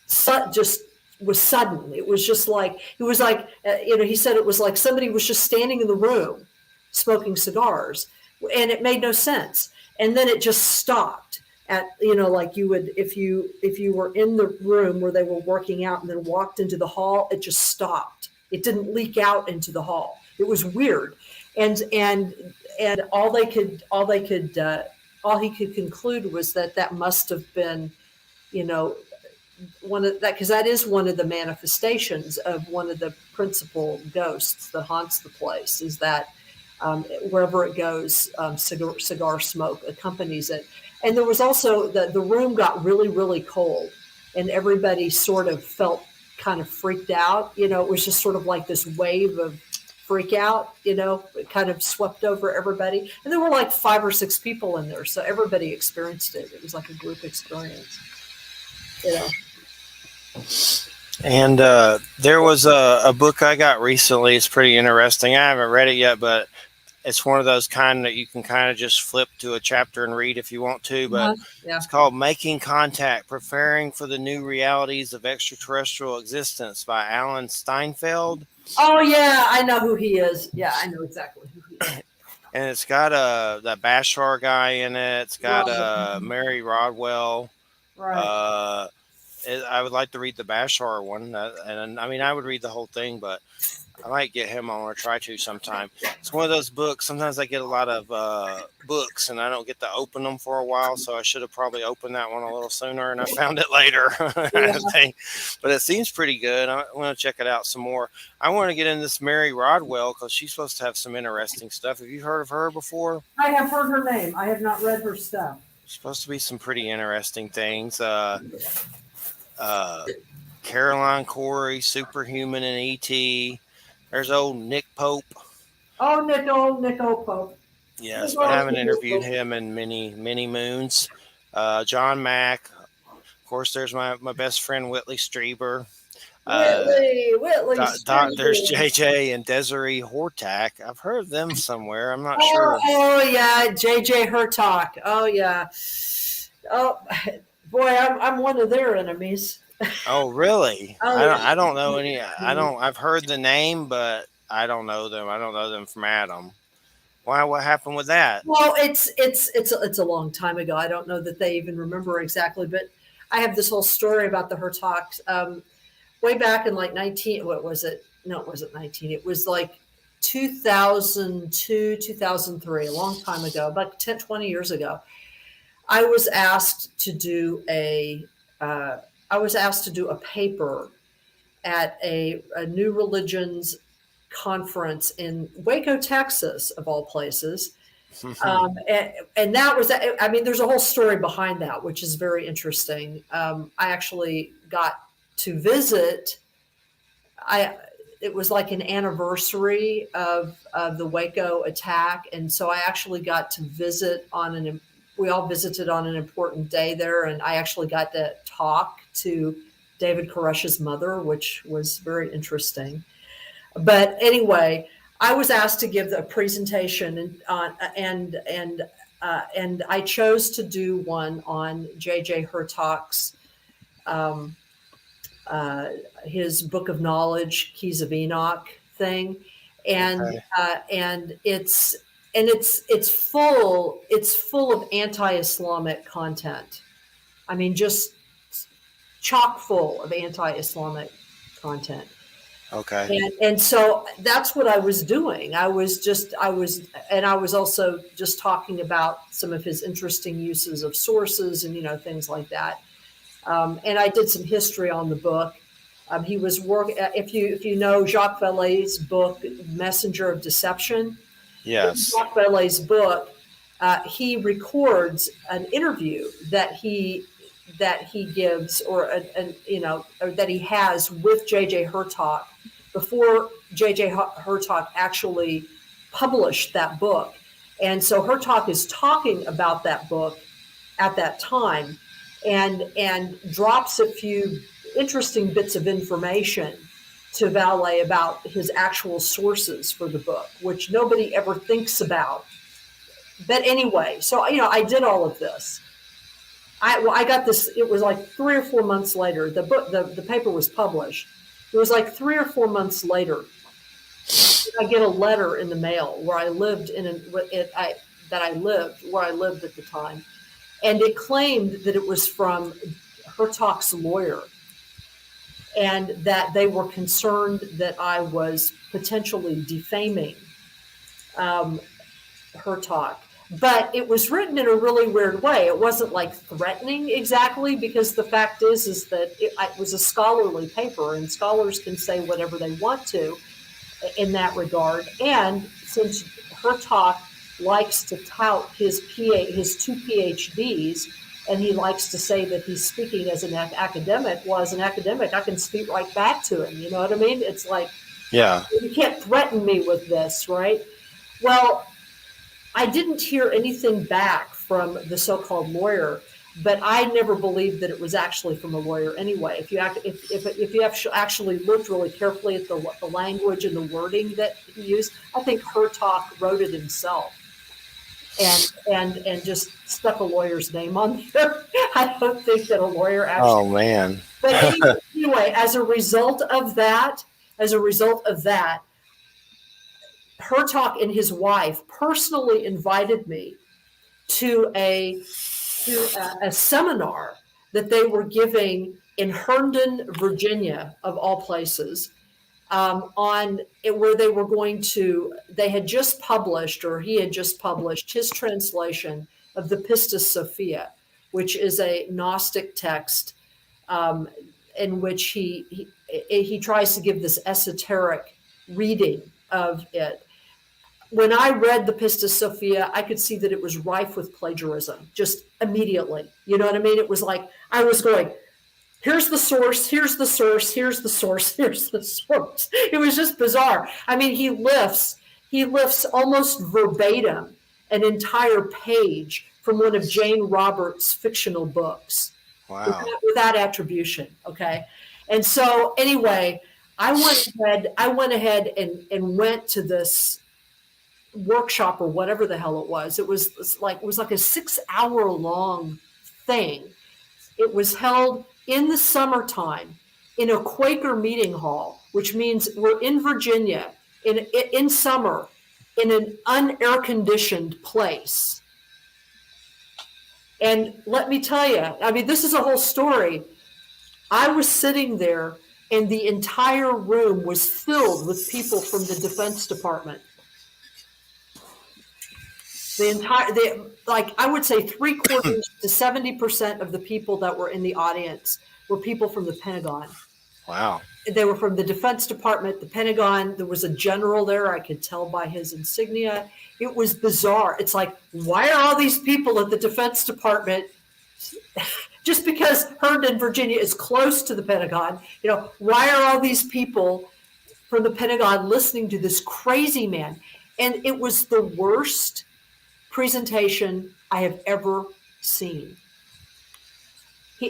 was sudden. It was like, he said it was like somebody was just standing in the room smoking cigars, and it made no sense. And then it just stopped at, like you would, if you were in the room where they were working out and then walked into the hall, it just stopped. It didn't leak out into the hall. It was weird. And all he could conclude was that must have been, one of that, because that is one of the manifestations of one of the principal ghosts that haunts the place, is that wherever it goes, cigar smoke accompanies it. And there was also the room got really, really cold, and everybody sort of felt kind of freaked out. It was just sort of like this wave of freak out, it kind of swept over everybody. And there were like 5 or 6 people in there, so everybody experienced it. It was like a group experience.
And there was a book I got recently. It's pretty interesting. I haven't read it yet, but it's one of those kind that you can kind of just flip to a chapter and read if you want to. But It's called Making Contact, Preparing for the New Realities of Extraterrestrial Existence by Alan Steinfeld.
Oh, yeah, I know who he is. Yeah, I know exactly who he is.
And it's got that Bashar guy in it. It's got Mary Rodwell.
Right.
I would like to read the Bashar one, and I mean, I would read the whole thing, but I might get him on or try to sometime. It's one of those books. Sometimes I get a lot of books, and I don't get to open them for a while, so I should have probably opened that one a little sooner, and I found it later. But it seems pretty good. I want to check it out some more. I want to get into this Mary Rodwell because she's supposed to have some interesting stuff. Have you heard of her before?
I have heard her name. I have not read her stuff.
Supposed to be some pretty interesting things. Caroline Corey, Superhuman and E.T. There's old Nick Pope.
Oh, Nick Pope.
Yes, but I haven't interviewed him in many moons. John Mack. Of course, there's my best friend Whitley Strieber.
Whitley.
There's JJ and Desiree Hortak. I've heard them somewhere. I'm not sure.
Oh yeah, JJ Hertak. Oh yeah. Oh boy, I'm one of their enemies.
Oh really?
Oh,
I don't know any. I've heard the name, but I don't know them. I don't know them from Adam. Why? What happened with that?
Well, it's a long time ago. I don't know that they even remember exactly, but I have this whole story about the Hertaks. Way back in like 19, what was it? No, it wasn't 19. It was like 2002, 2003, a long time ago, about 10, 20 years ago. I was asked to do a paper at a New Religions conference in Waco, Texas, of all places. And that was, I mean, there's a whole story behind that, which is very interesting. I actually got to visit. It was like an anniversary of the Waco attack, and so I actually got to visit we all visited on an important day there, and I actually got to talk to David Koresh's mother, which was very interesting. But anyway, I was asked to give a presentation, and I chose to do one on J.J. Hertak's uh, his Book of Knowledge, Keys of Enoch thing, and
Okay.
it's full of anti-Islamic content. I mean, just chock full of anti-Islamic content.
Okay.
And so that's what I was doing. I was also just talking about some of his interesting uses of sources and, things like that. And I did some history on the book. He was if you know Jacques Vallée's book, Messenger of Deception. In
Yes.
Jacques Vallée's book, he records an interview that he gives, or or that he has with J.J. Hurtak before J.J. Hurtak actually published that book. And so Hurtak is talking about that book at that time, and drops a few interesting bits of information to Vallée about his actual sources for the book, which nobody ever thinks about. But anyway, so I did all of this. I got this. It was like 3 or 4 months later. The book, the paper was published. It was like 3 or 4 months later. I get a letter in the mail where I lived where I lived at the time, and it claimed that it was from Hurtak's lawyer, and that they were concerned that I was potentially defaming Hurtak. But it was written in a really weird way. It wasn't like threatening exactly, because the fact is that it was a scholarly paper, and scholars can say whatever they want to in that regard. And since Hurtak likes to tout his 2 PhDs, and he likes to say that he's speaking as an academic, well, as an academic, I can speak right back to him. You know what I mean? It's like,
Yeah.
you can't threaten me with this, right? Well, I didn't hear anything back from the so-called lawyer, but I never believed that it was actually from a lawyer anyway. If you actually looked really carefully at the language and the wording that he used, I think Hurtak wrote it himself, and just stuck a lawyer's name on there. I don't think that a lawyer actually.
Oh man.
But anyway, as a result of that, Hurtak and his wife personally invited me to a seminar that they were giving in Herndon, Virginia, of all places, where they had just published, or he had just published, his translation of the Pistis Sophia, which is a Gnostic text, in which he tries to give this esoteric reading of it. When I read the Pistis Sophia, I could see that it was rife with plagiarism, just immediately. You know what I mean? It was like I was going, here's the source, here's the source, here's the source, here's the source. It was just bizarre. I mean, he lifts almost verbatim an entire page from one of Jane Roberts' fictional books.
Wow.
Without attribution. Okay. And so anyway, I went ahead and went to this workshop, or whatever the hell it was. It was like a 6-hour long thing. It was held in the summertime in a Quaker meeting hall, which means we're in Virginia in summer in an unair conditioned place. And let me tell you, I mean, this is a whole story. I was sitting there, and the entire room was filled with people from the Defense Department. I would say 3/4 to 70% of the people that were in the audience were people from the Pentagon.
Wow.
They were from the Defense Department, the Pentagon. There was a general there. I could tell by his insignia. It was bizarre. It's like, why are all these people at the Defense Department? Just because Herndon, Virginia is close to the Pentagon, why are all these people from the Pentagon listening to this crazy man? And it was the worst presentation I have ever seen.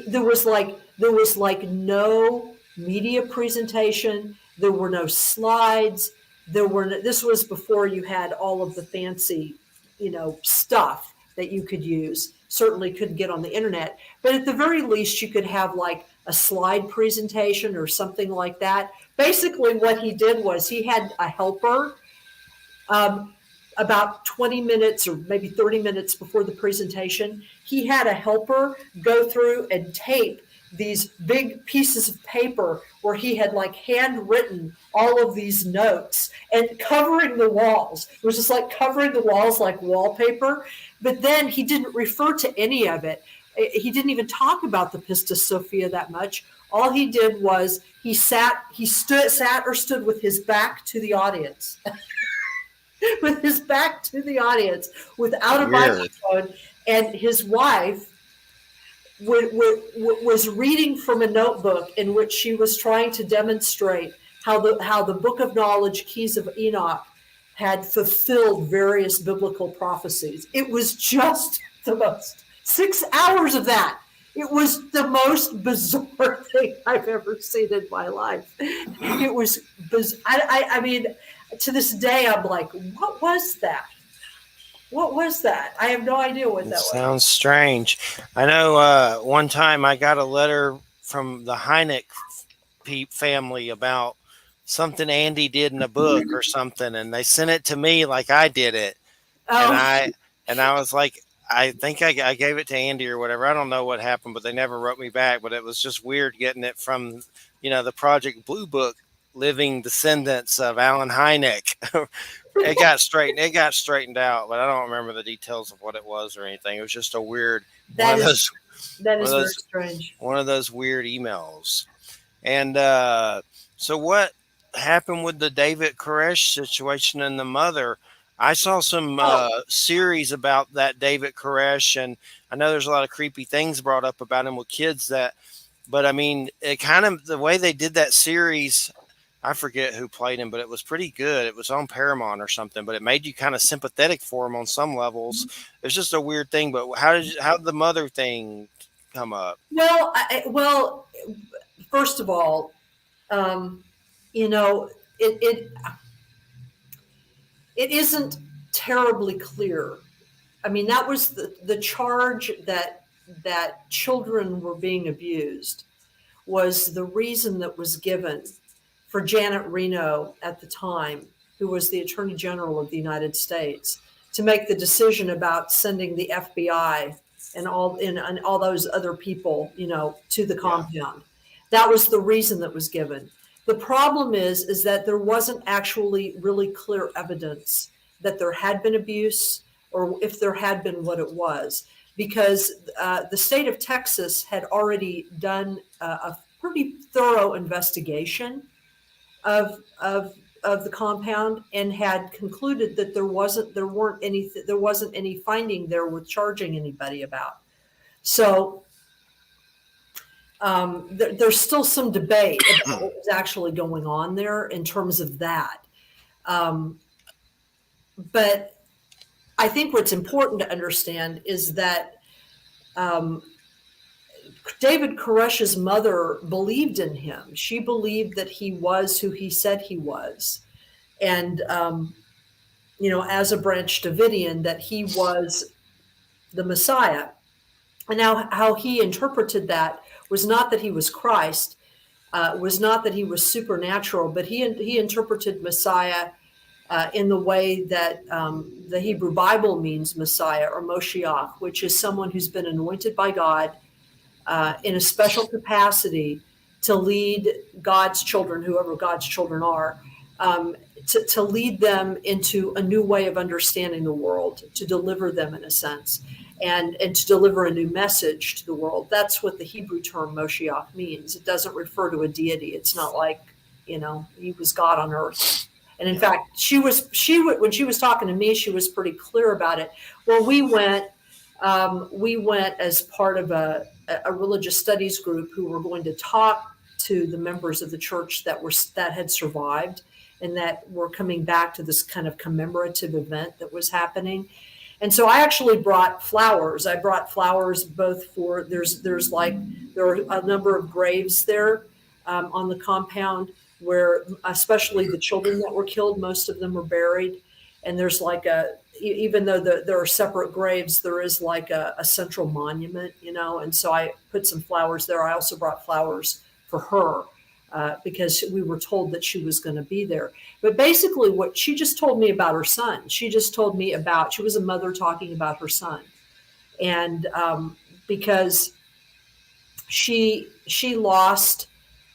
There was no media presentation. There were no slides. This was before you had all of the fancy, stuff that you could use. Certainly couldn't get on the internet, but at the very least you could have like a slide presentation or something like that. Basically, what he did was he had a helper about 20 minutes or maybe 30 minutes before the presentation. He had a helper go through and tape these big pieces of paper where he had like handwritten all of these notes and covering the walls. It was just like covering the walls like wallpaper. But then he didn't refer to any of it. He didn't even talk about the Pistis Sophia that much. All he did was he sat or stood with his back to the audience. With his back to the audience, without a microphone, and his wife was reading from a notebook in which she was trying to demonstrate how the Book of Knowledge, Keys of Enoch, had fulfilled various biblical prophecies. It was just the most 6 hours of that. It was the most bizarre thing I've ever seen in my life. It was bizarre. I mean, to this day, I'm like, what was that? What was that? I have no idea what that was.
Sounds strange. I know one time I got a letter from the Hynek family about something Andy did in a book or something, and they sent it to me like I did it.
Oh.
And I was like, I think I gave it to Andy or whatever. I don't know what happened, but they never wrote me back. But it was just weird getting it from, the Project Blue Book living descendants of Alan Hynek. It got straightened out, but I don't remember the details of what it was or anything. It was just a weird
that is very strange.
One of those weird emails. And so what happened with the David Koresh situation and the mother? I saw some series about that David Koresh, and I know there's a lot of creepy things brought up about him with kids but I mean, it kind of, the way they did that series, I forget who played him, but it was pretty good. It was on Paramount or something, but it made you kind of sympathetic for him on some levels. It's just a weird thing, but how did the mother thing come up?
Well, first of all, it isn't terribly clear. I mean, that was the charge that children were being abused was the reason that was given for Janet Reno at the time, who was the Attorney General of the United States, to make the decision about sending the FBI and all those other people, to the compound. That was the reason that was given. The problem is that there wasn't actually really clear evidence that there had been abuse, or if there had been, what it was, because the state of Texas had already done a pretty thorough investigation of the compound and had concluded that there wasn't any finding there worth charging anybody about. So there's still some debate about what was actually going on there in terms of that. But I think what's important to understand is that David Koresh's mother believed in him. She believed that he was who he said he was. And, as a Branch Davidian, that he was the Messiah. And now how he interpreted that was not that he was Christ, was not that he was supernatural, but he interpreted Messiah in the way that the Hebrew Bible means Messiah or Moshiach, which is someone who's been anointed by God in a special capacity to lead God's children, whoever God's children are, to lead them into a new way of understanding the world, to deliver them in a sense, and to deliver a new message to the world. That's what the Hebrew term Moshiach means. It doesn't refer to a deity. It's not like, he was God on earth. And in fact, when she was talking to me, she was pretty clear about it. Well, we went as part of a religious studies group who were going to talk to the members of the church that had survived and that were coming back to this kind of commemorative event that was happening. And so I actually brought flowers. I brought flowers both for there are a number of graves there on the compound where especially the children that were killed, most of them were buried. And there's even though there are separate graves, there is like a central monument, and so I put some flowers there. I also brought flowers for her because we were told that she was going to be there. But basically, what she just told me about her son, she was a mother talking about her son. And because she lost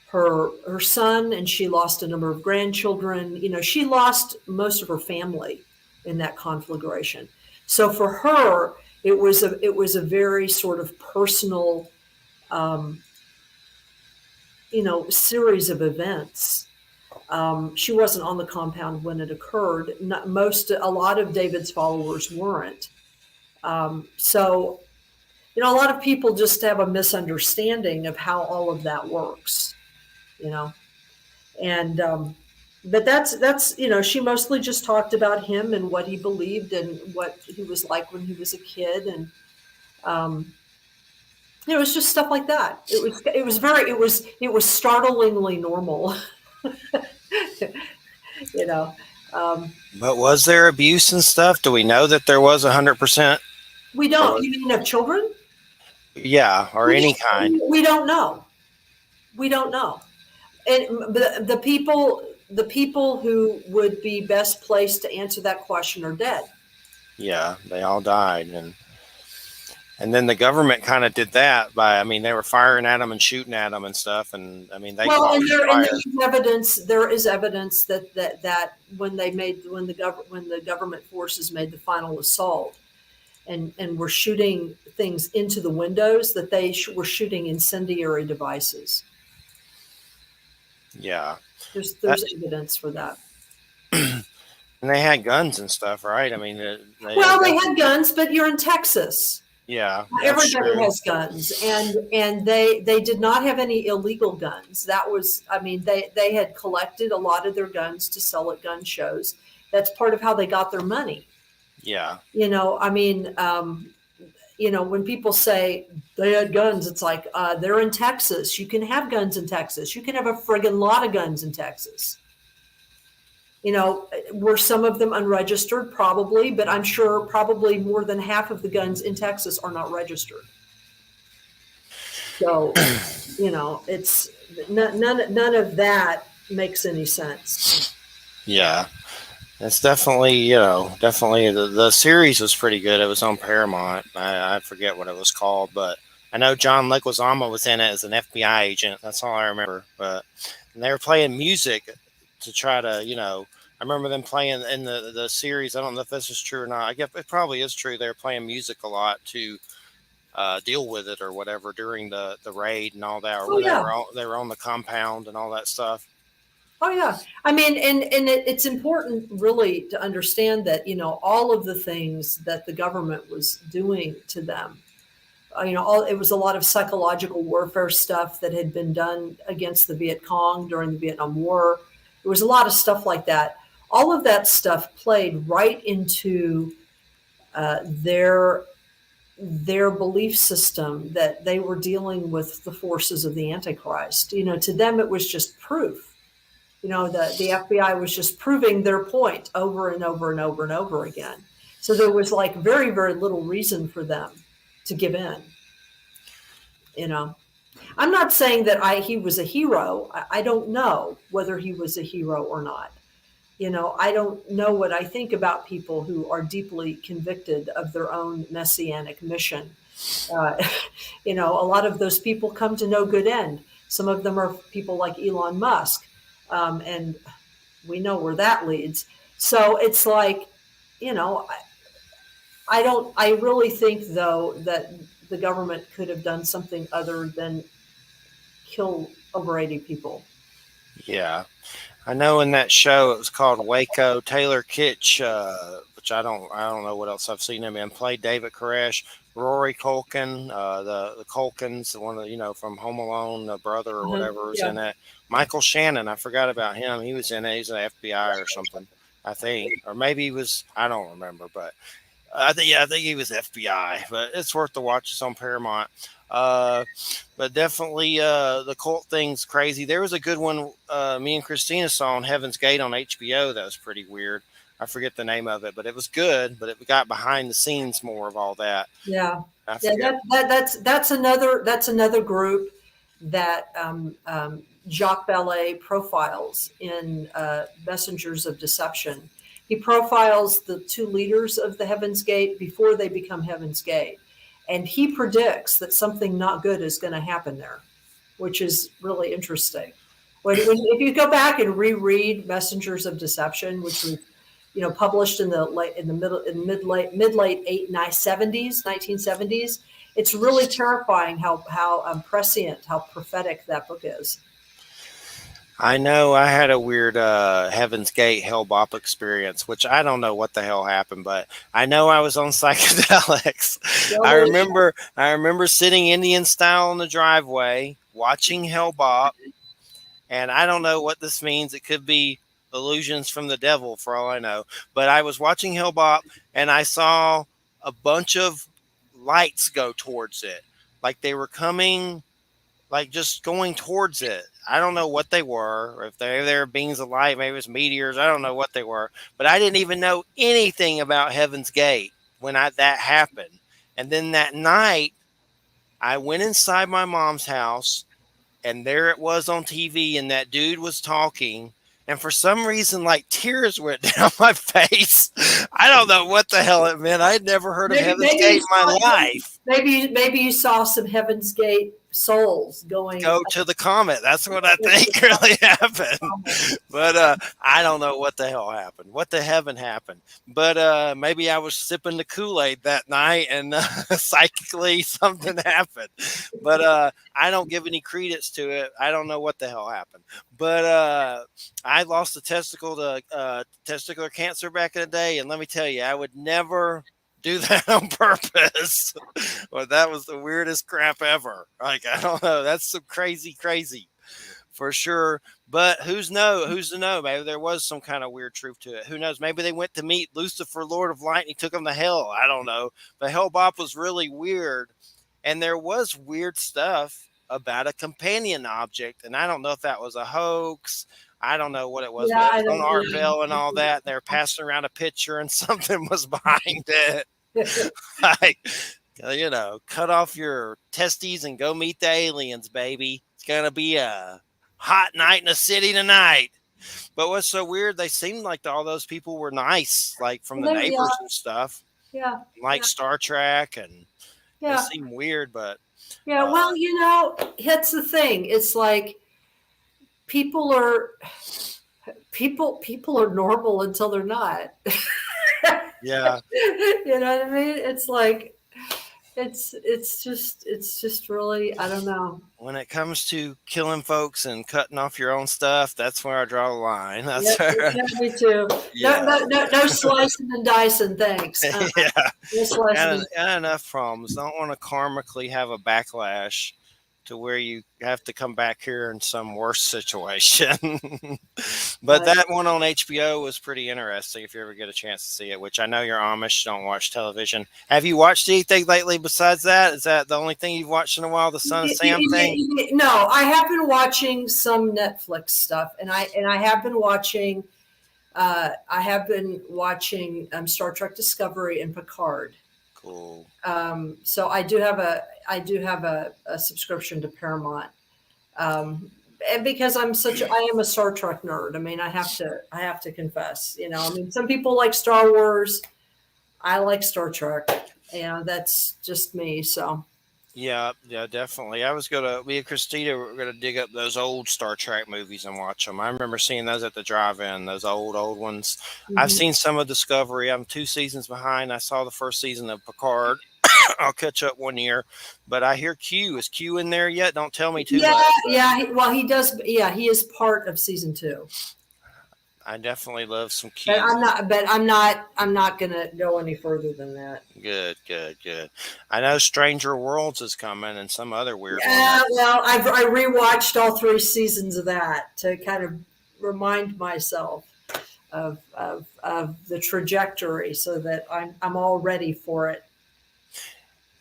her son, and she lost a number of grandchildren. She lost most of her family in that conflagration. So for her, it was a very sort of personal, series of events. She wasn't on the compound when it occurred. A lot of David's followers weren't. So, a lot of people just have a misunderstanding of how all of that works, and but that's she mostly just talked about him and what he believed and what he was like when he was a kid, and it was just stuff like that. It was startlingly normal.
But was there abuse and stuff? Do we know that there was 100%?
We don't. You mean of children?
Yeah, or any kind.
We don't know. We don't know. And the people who would be best placed to answer that question are dead.
Yeah, they all died, and then the government kind of did that by, they were firing at them and shooting at them and stuff, and they
there is evidence that when the government forces made the final assault and were shooting things into the windows, that they were shooting incendiary devices.
Yeah,
there's evidence for that.
And they had guns and stuff, right?
They had guns, but you're in Texas.
Yeah,
everybody has guns, and they did not have any illegal guns. That was, they had collected a lot of their guns to sell at gun shows. That's part of how they got their money.
Yeah.
When people say they had guns, it's like, they're in Texas. You can have guns in Texas. You can have a friggin' lot of guns in Texas. Were some of them unregistered? Probably, but I'm sure probably more than half of the guns in Texas are not registered. So, it's none of that makes any sense.
Yeah. It's definitely, the series was pretty good. It was on Paramount. I forget what it was called, but I know John Leguizamo was in it as an FBI agent. That's all I remember. And they were playing music to try to, I remember them playing in the series. I don't know if this is true or not. I guess it probably is true. They were playing music a lot to deal with it or whatever during the raid and all that. Or they were on the compound and all that stuff.
Oh, yeah. It's important really to understand that, all of the things that the government was doing to them, it was a lot of psychological warfare stuff that had been done against the Viet Cong during the Vietnam War. There was a lot of stuff like that. All of that stuff played right into their belief system that they were dealing with the forces of the Antichrist. To them, it was just proof. The FBI was just proving their point over and over and over and over again. So there was like very, very little reason for them to give in. I'm not saying that he was a hero. I don't know whether he was a hero or not. I don't know what I think about people who are deeply convicted of their own messianic mission. A lot of those people come to no good end. Some of them are people like Elon Musk. And we know where that leads. So it's like, I really think though that the government could have done something other than kill over 80 people.
Yeah. I know in that show, it was called Waco, Taylor Kitsch, which I don't know what else I've seen him in, played David Koresh, Rory Culkin, the Culkins, the one from Home Alone, the brother or whatever was in it. Michael Shannon, I forgot about him. He was in it. He's an FBI or something, I think. Or maybe he was, I don't remember, but I think he was FBI, but it's worth the watch. It's on Paramount. But definitely the cult thing's crazy. There was a good one me and Christina saw on Heaven's Gate on HBO that was pretty weird. I forget the name of it, but it was good. But it got behind the scenes more of all that.
Yeah,
I
yeah.
forget.
That's another group that Jacques Ballet profiles in Messengers of Deception. He profiles the two leaders of the Heaven's Gate before they become Heaven's Gate, and he predicts that something not good is going to happen there, which is really interesting. If you go back and reread Messengers of Deception, which was published in the late in the middle in mid late 70s 1970s, it's really terrifying how prescient, how prophetic that book is.
I know I had a weird Heaven's Gate Hell Bop experience, which I don't know what the hell happened, but I know I was on psychedelics. I remember sitting Indian style in the driveway watching Hell Bop, and I don't know what this means. It could be illusions from the devil for all I know. But I was watching Hell Bop, and I saw a bunch of lights go towards it, like they were coming, like just going towards it. I don't know what they were, or if they were beings of light, maybe it was meteors. I don't know what they were, but I didn't even know anything about Heaven's Gate when that happened. And then that night, I went inside my mom's house, and there it was on TV, and that dude was talking. And for some reason, like tears went down my face. I don't know what the hell it meant. I'd never heard of Heaven's Gate in my life.
Maybe you saw some Heaven's Gate souls
Go to the comet. That's what I think really happened. But I don't know what the hell happened. What the heaven happened. But maybe I was sipping the Kool-Aid that night, and psychically something happened. But I don't give any credence to it. I don't know what the hell happened. But I lost a testicle to testicular cancer back in the day, and let me tell you, I would never do that on purpose. Well, that was the weirdest crap ever. Like, I don't know. That's some crazy for sure. But who's to know? Maybe there was some kind of weird truth to it. Who knows? Maybe they went to meet Lucifer, Lord of Light, and he took them to hell. I don't know. But Hell Bop was really weird. And there was weird stuff about a companion object. And I don't know if that was a hoax. I don't know what it was,
Yeah,
but
I
it was on
don't know.
Artville and all that. They were passing around a picture, and something was behind it. Like, cut off your testes and go meet the aliens, baby. It's gonna be a hot night in the city tonight. But what's so weird? They seemed like all those people were nice, like from the neighbors and stuff,
Yeah,
like Star Trek, and they
yeah,
seem weird, but
yeah. Well, that's the thing. It's like people are normal until they're not.
yeah.
You know what I mean? It's like it's just really, I don't know.
When it comes to killing folks and cutting off your own stuff, that's where I draw the line. That's
Yeah, me too.
yeah.
No slicing and dicing, thanks.
Yeah.
No slicing.
Got enough problems. Don't want to karmically have a backlash to where you have to come back here in some worse situation. But that one on HBO was pretty interesting if you ever get a chance to see it, which I know you're Amish, don't watch television. Have you watched anything lately besides that? Is that the only thing you've watched in a while, the Son of Sam thing?
No, I have been watching some Netflix stuff, and I have been watching Star Trek Discovery and Picard.
Cool.
So I do have a subscription to Paramount, and because I am a Star Trek nerd. I mean, I have to confess. I mean, some people like Star Wars. I like Star Trek. That's just me. So.
Yeah, definitely. Me and Christina were gonna dig up those old Star Trek movies and watch them. I remember seeing those at the drive-in, those old ones.
Mm-hmm.
I've seen some of Discovery. I'm 2 seasons behind. I saw the first season of Picard. I'll catch up one year, but I hear Q. Is Q in there yet? Don't tell me too much.
Yeah. Well, he does. Yeah, he is part of season 2.
I definitely love some Q.
But I'm not gonna go any further than that.
Good. I know Stranger Worlds is coming and some other weird one.
Well, I rewatched all 3 seasons of that to kind of remind myself of the trajectory, so that I'm all ready for it.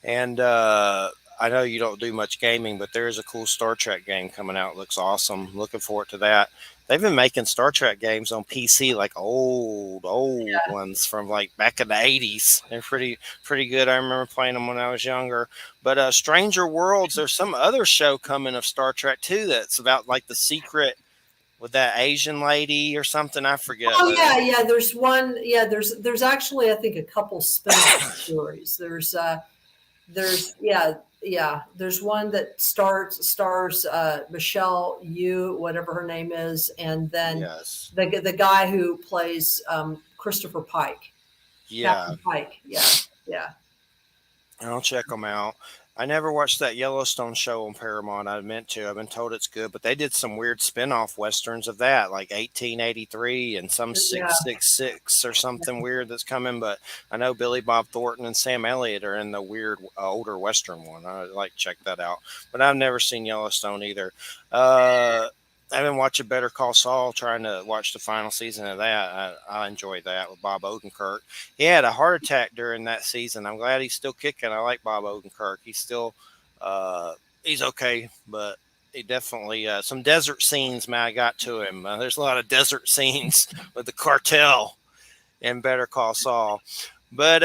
And I know you don't do much gaming, but there is a cool Star Trek game coming out. It looks awesome. Looking forward to that. they've been making Star Trek games on PC, like old ones from like back in the 80s. They're pretty good. I remember playing them when I was younger. But Stranger Worlds, there's some other show coming of Star Trek too that's about like the secret with that Asian lady or something. I forget.
Oh
But
yeah. There's one. Yeah, there's actually I think a couple spin-off stories. There's one that stars Michelle Yu, whatever her name is, and then
yes,
the guy who plays Christopher Pike,
yeah.
Captain Pike. Yeah.
I'll check them out. I never watched that Yellowstone show on Paramount. I meant to. I've been told it's good, but they did some weird spin-off westerns of that, like 1883 and some
Yeah.
666 or something weird that's coming. But I know Billy Bob Thornton and Sam Elliott are in the weird older western one. I'd like to check that out. But I've never seen Yellowstone either. I've been watching Better Call Saul, trying to watch the final season of that. I enjoyed that with Bob Odenkirk. He had a heart attack during that season. I'm glad he's still kicking. I like Bob Odenkirk. He's still, he's okay, but he definitely, some desert scenes, man, I got to him. There's a lot of desert scenes with the cartel in Better Call Saul. But,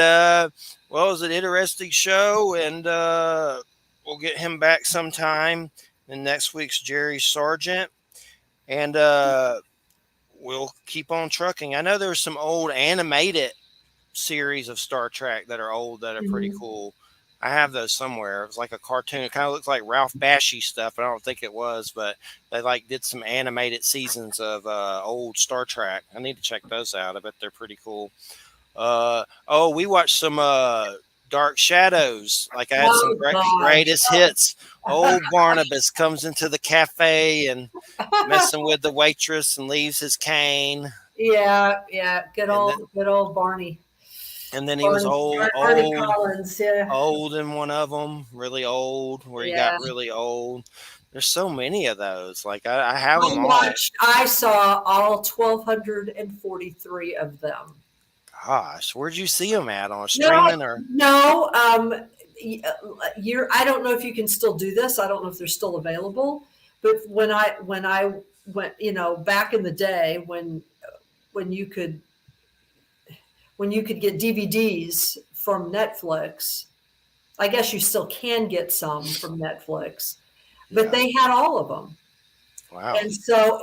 well, it was an interesting show, and we'll get him back sometime in next week's Jerry Sargent. And we'll keep on trucking. I know there's some old animated series of Star Trek that are old that are pretty cool. I have those somewhere. It was like a cartoon. It kind of looks like Ralph Bakshi stuff, but I don't think it was. But they like did some animated seasons of old Star Trek. I need to check those out. I bet they're pretty cool. We watched some Dark Shadows. Like I had some greatest hits. Old Barnabas comes into the cafe and messing with the waitress and leaves his cane.
Yeah. Good old Barney.
And then he was
Barney Collins,
old in one of them, really old, where he got really old. There's so many of those. Like I have them all.
I saw all 1,243 of them.
Gosh, where'd you see them at, on streaming or?
No, I don't know if you can still do this. I don't know if they're still available. But when I went, back in the day when you could get DVDs from Netflix, I guess you still can get some from Netflix, but they had all of them.
Wow!
And so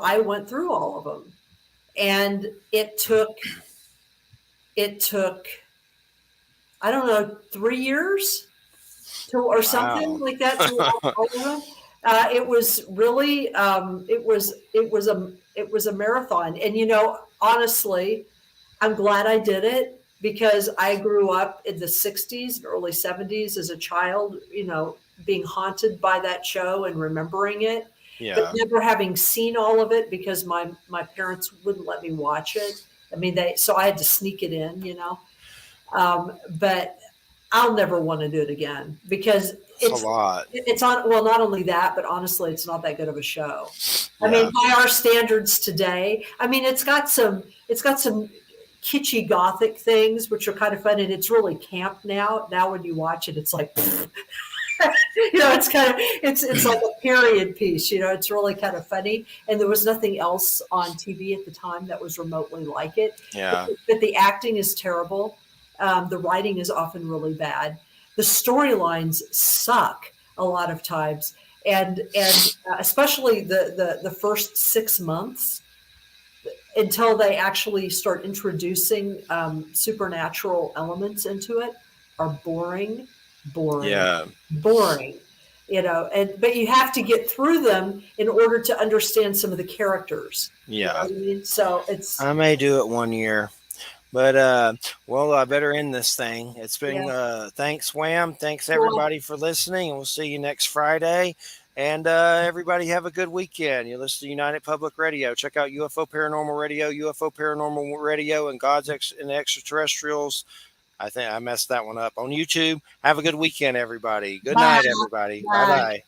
I went through all of them, and it took I don't know 3 years or something like that to watch all of them. It was really it was a marathon, and honestly, I'm glad I did it because I grew up in the 60s and early 70s as a child, being haunted by that show and remembering it.
Yeah.
But never having seen all of it because my parents wouldn't let me watch it. I mean, so I had to sneak it in, but I'll never want to do it again because it's
a lot.
It's on. Well, not only that, but honestly, it's not that good of a show. I mean, by our standards today, I mean, it's got some kitschy gothic things, which are kind of fun. And it's really camp now. Now, when you watch it, it's like, it's kind of, it's like a period piece, it's really kind of funny. And there was nothing else on TV at the time that was remotely like it.
Yeah.
But the acting is terrible. The writing is often really bad. The storylines suck a lot of times. And especially the first 6 months until they actually start introducing supernatural elements into it are boring.
Yeah.
Boring, but you have to get through them in order to understand some of the characters.
Yeah.
You know what I mean? So
I may do it one year, but I better end this thing. It's been thanks, Wham. Thanks everybody for listening, and we'll see you next Friday. And everybody have a good weekend. You listen to United Public Radio. Check out UFO Paranormal Radio, and Gods and Extraterrestrials. I think I messed that one up on YouTube. Have a good weekend, everybody. Good night, everybody. Bye-bye.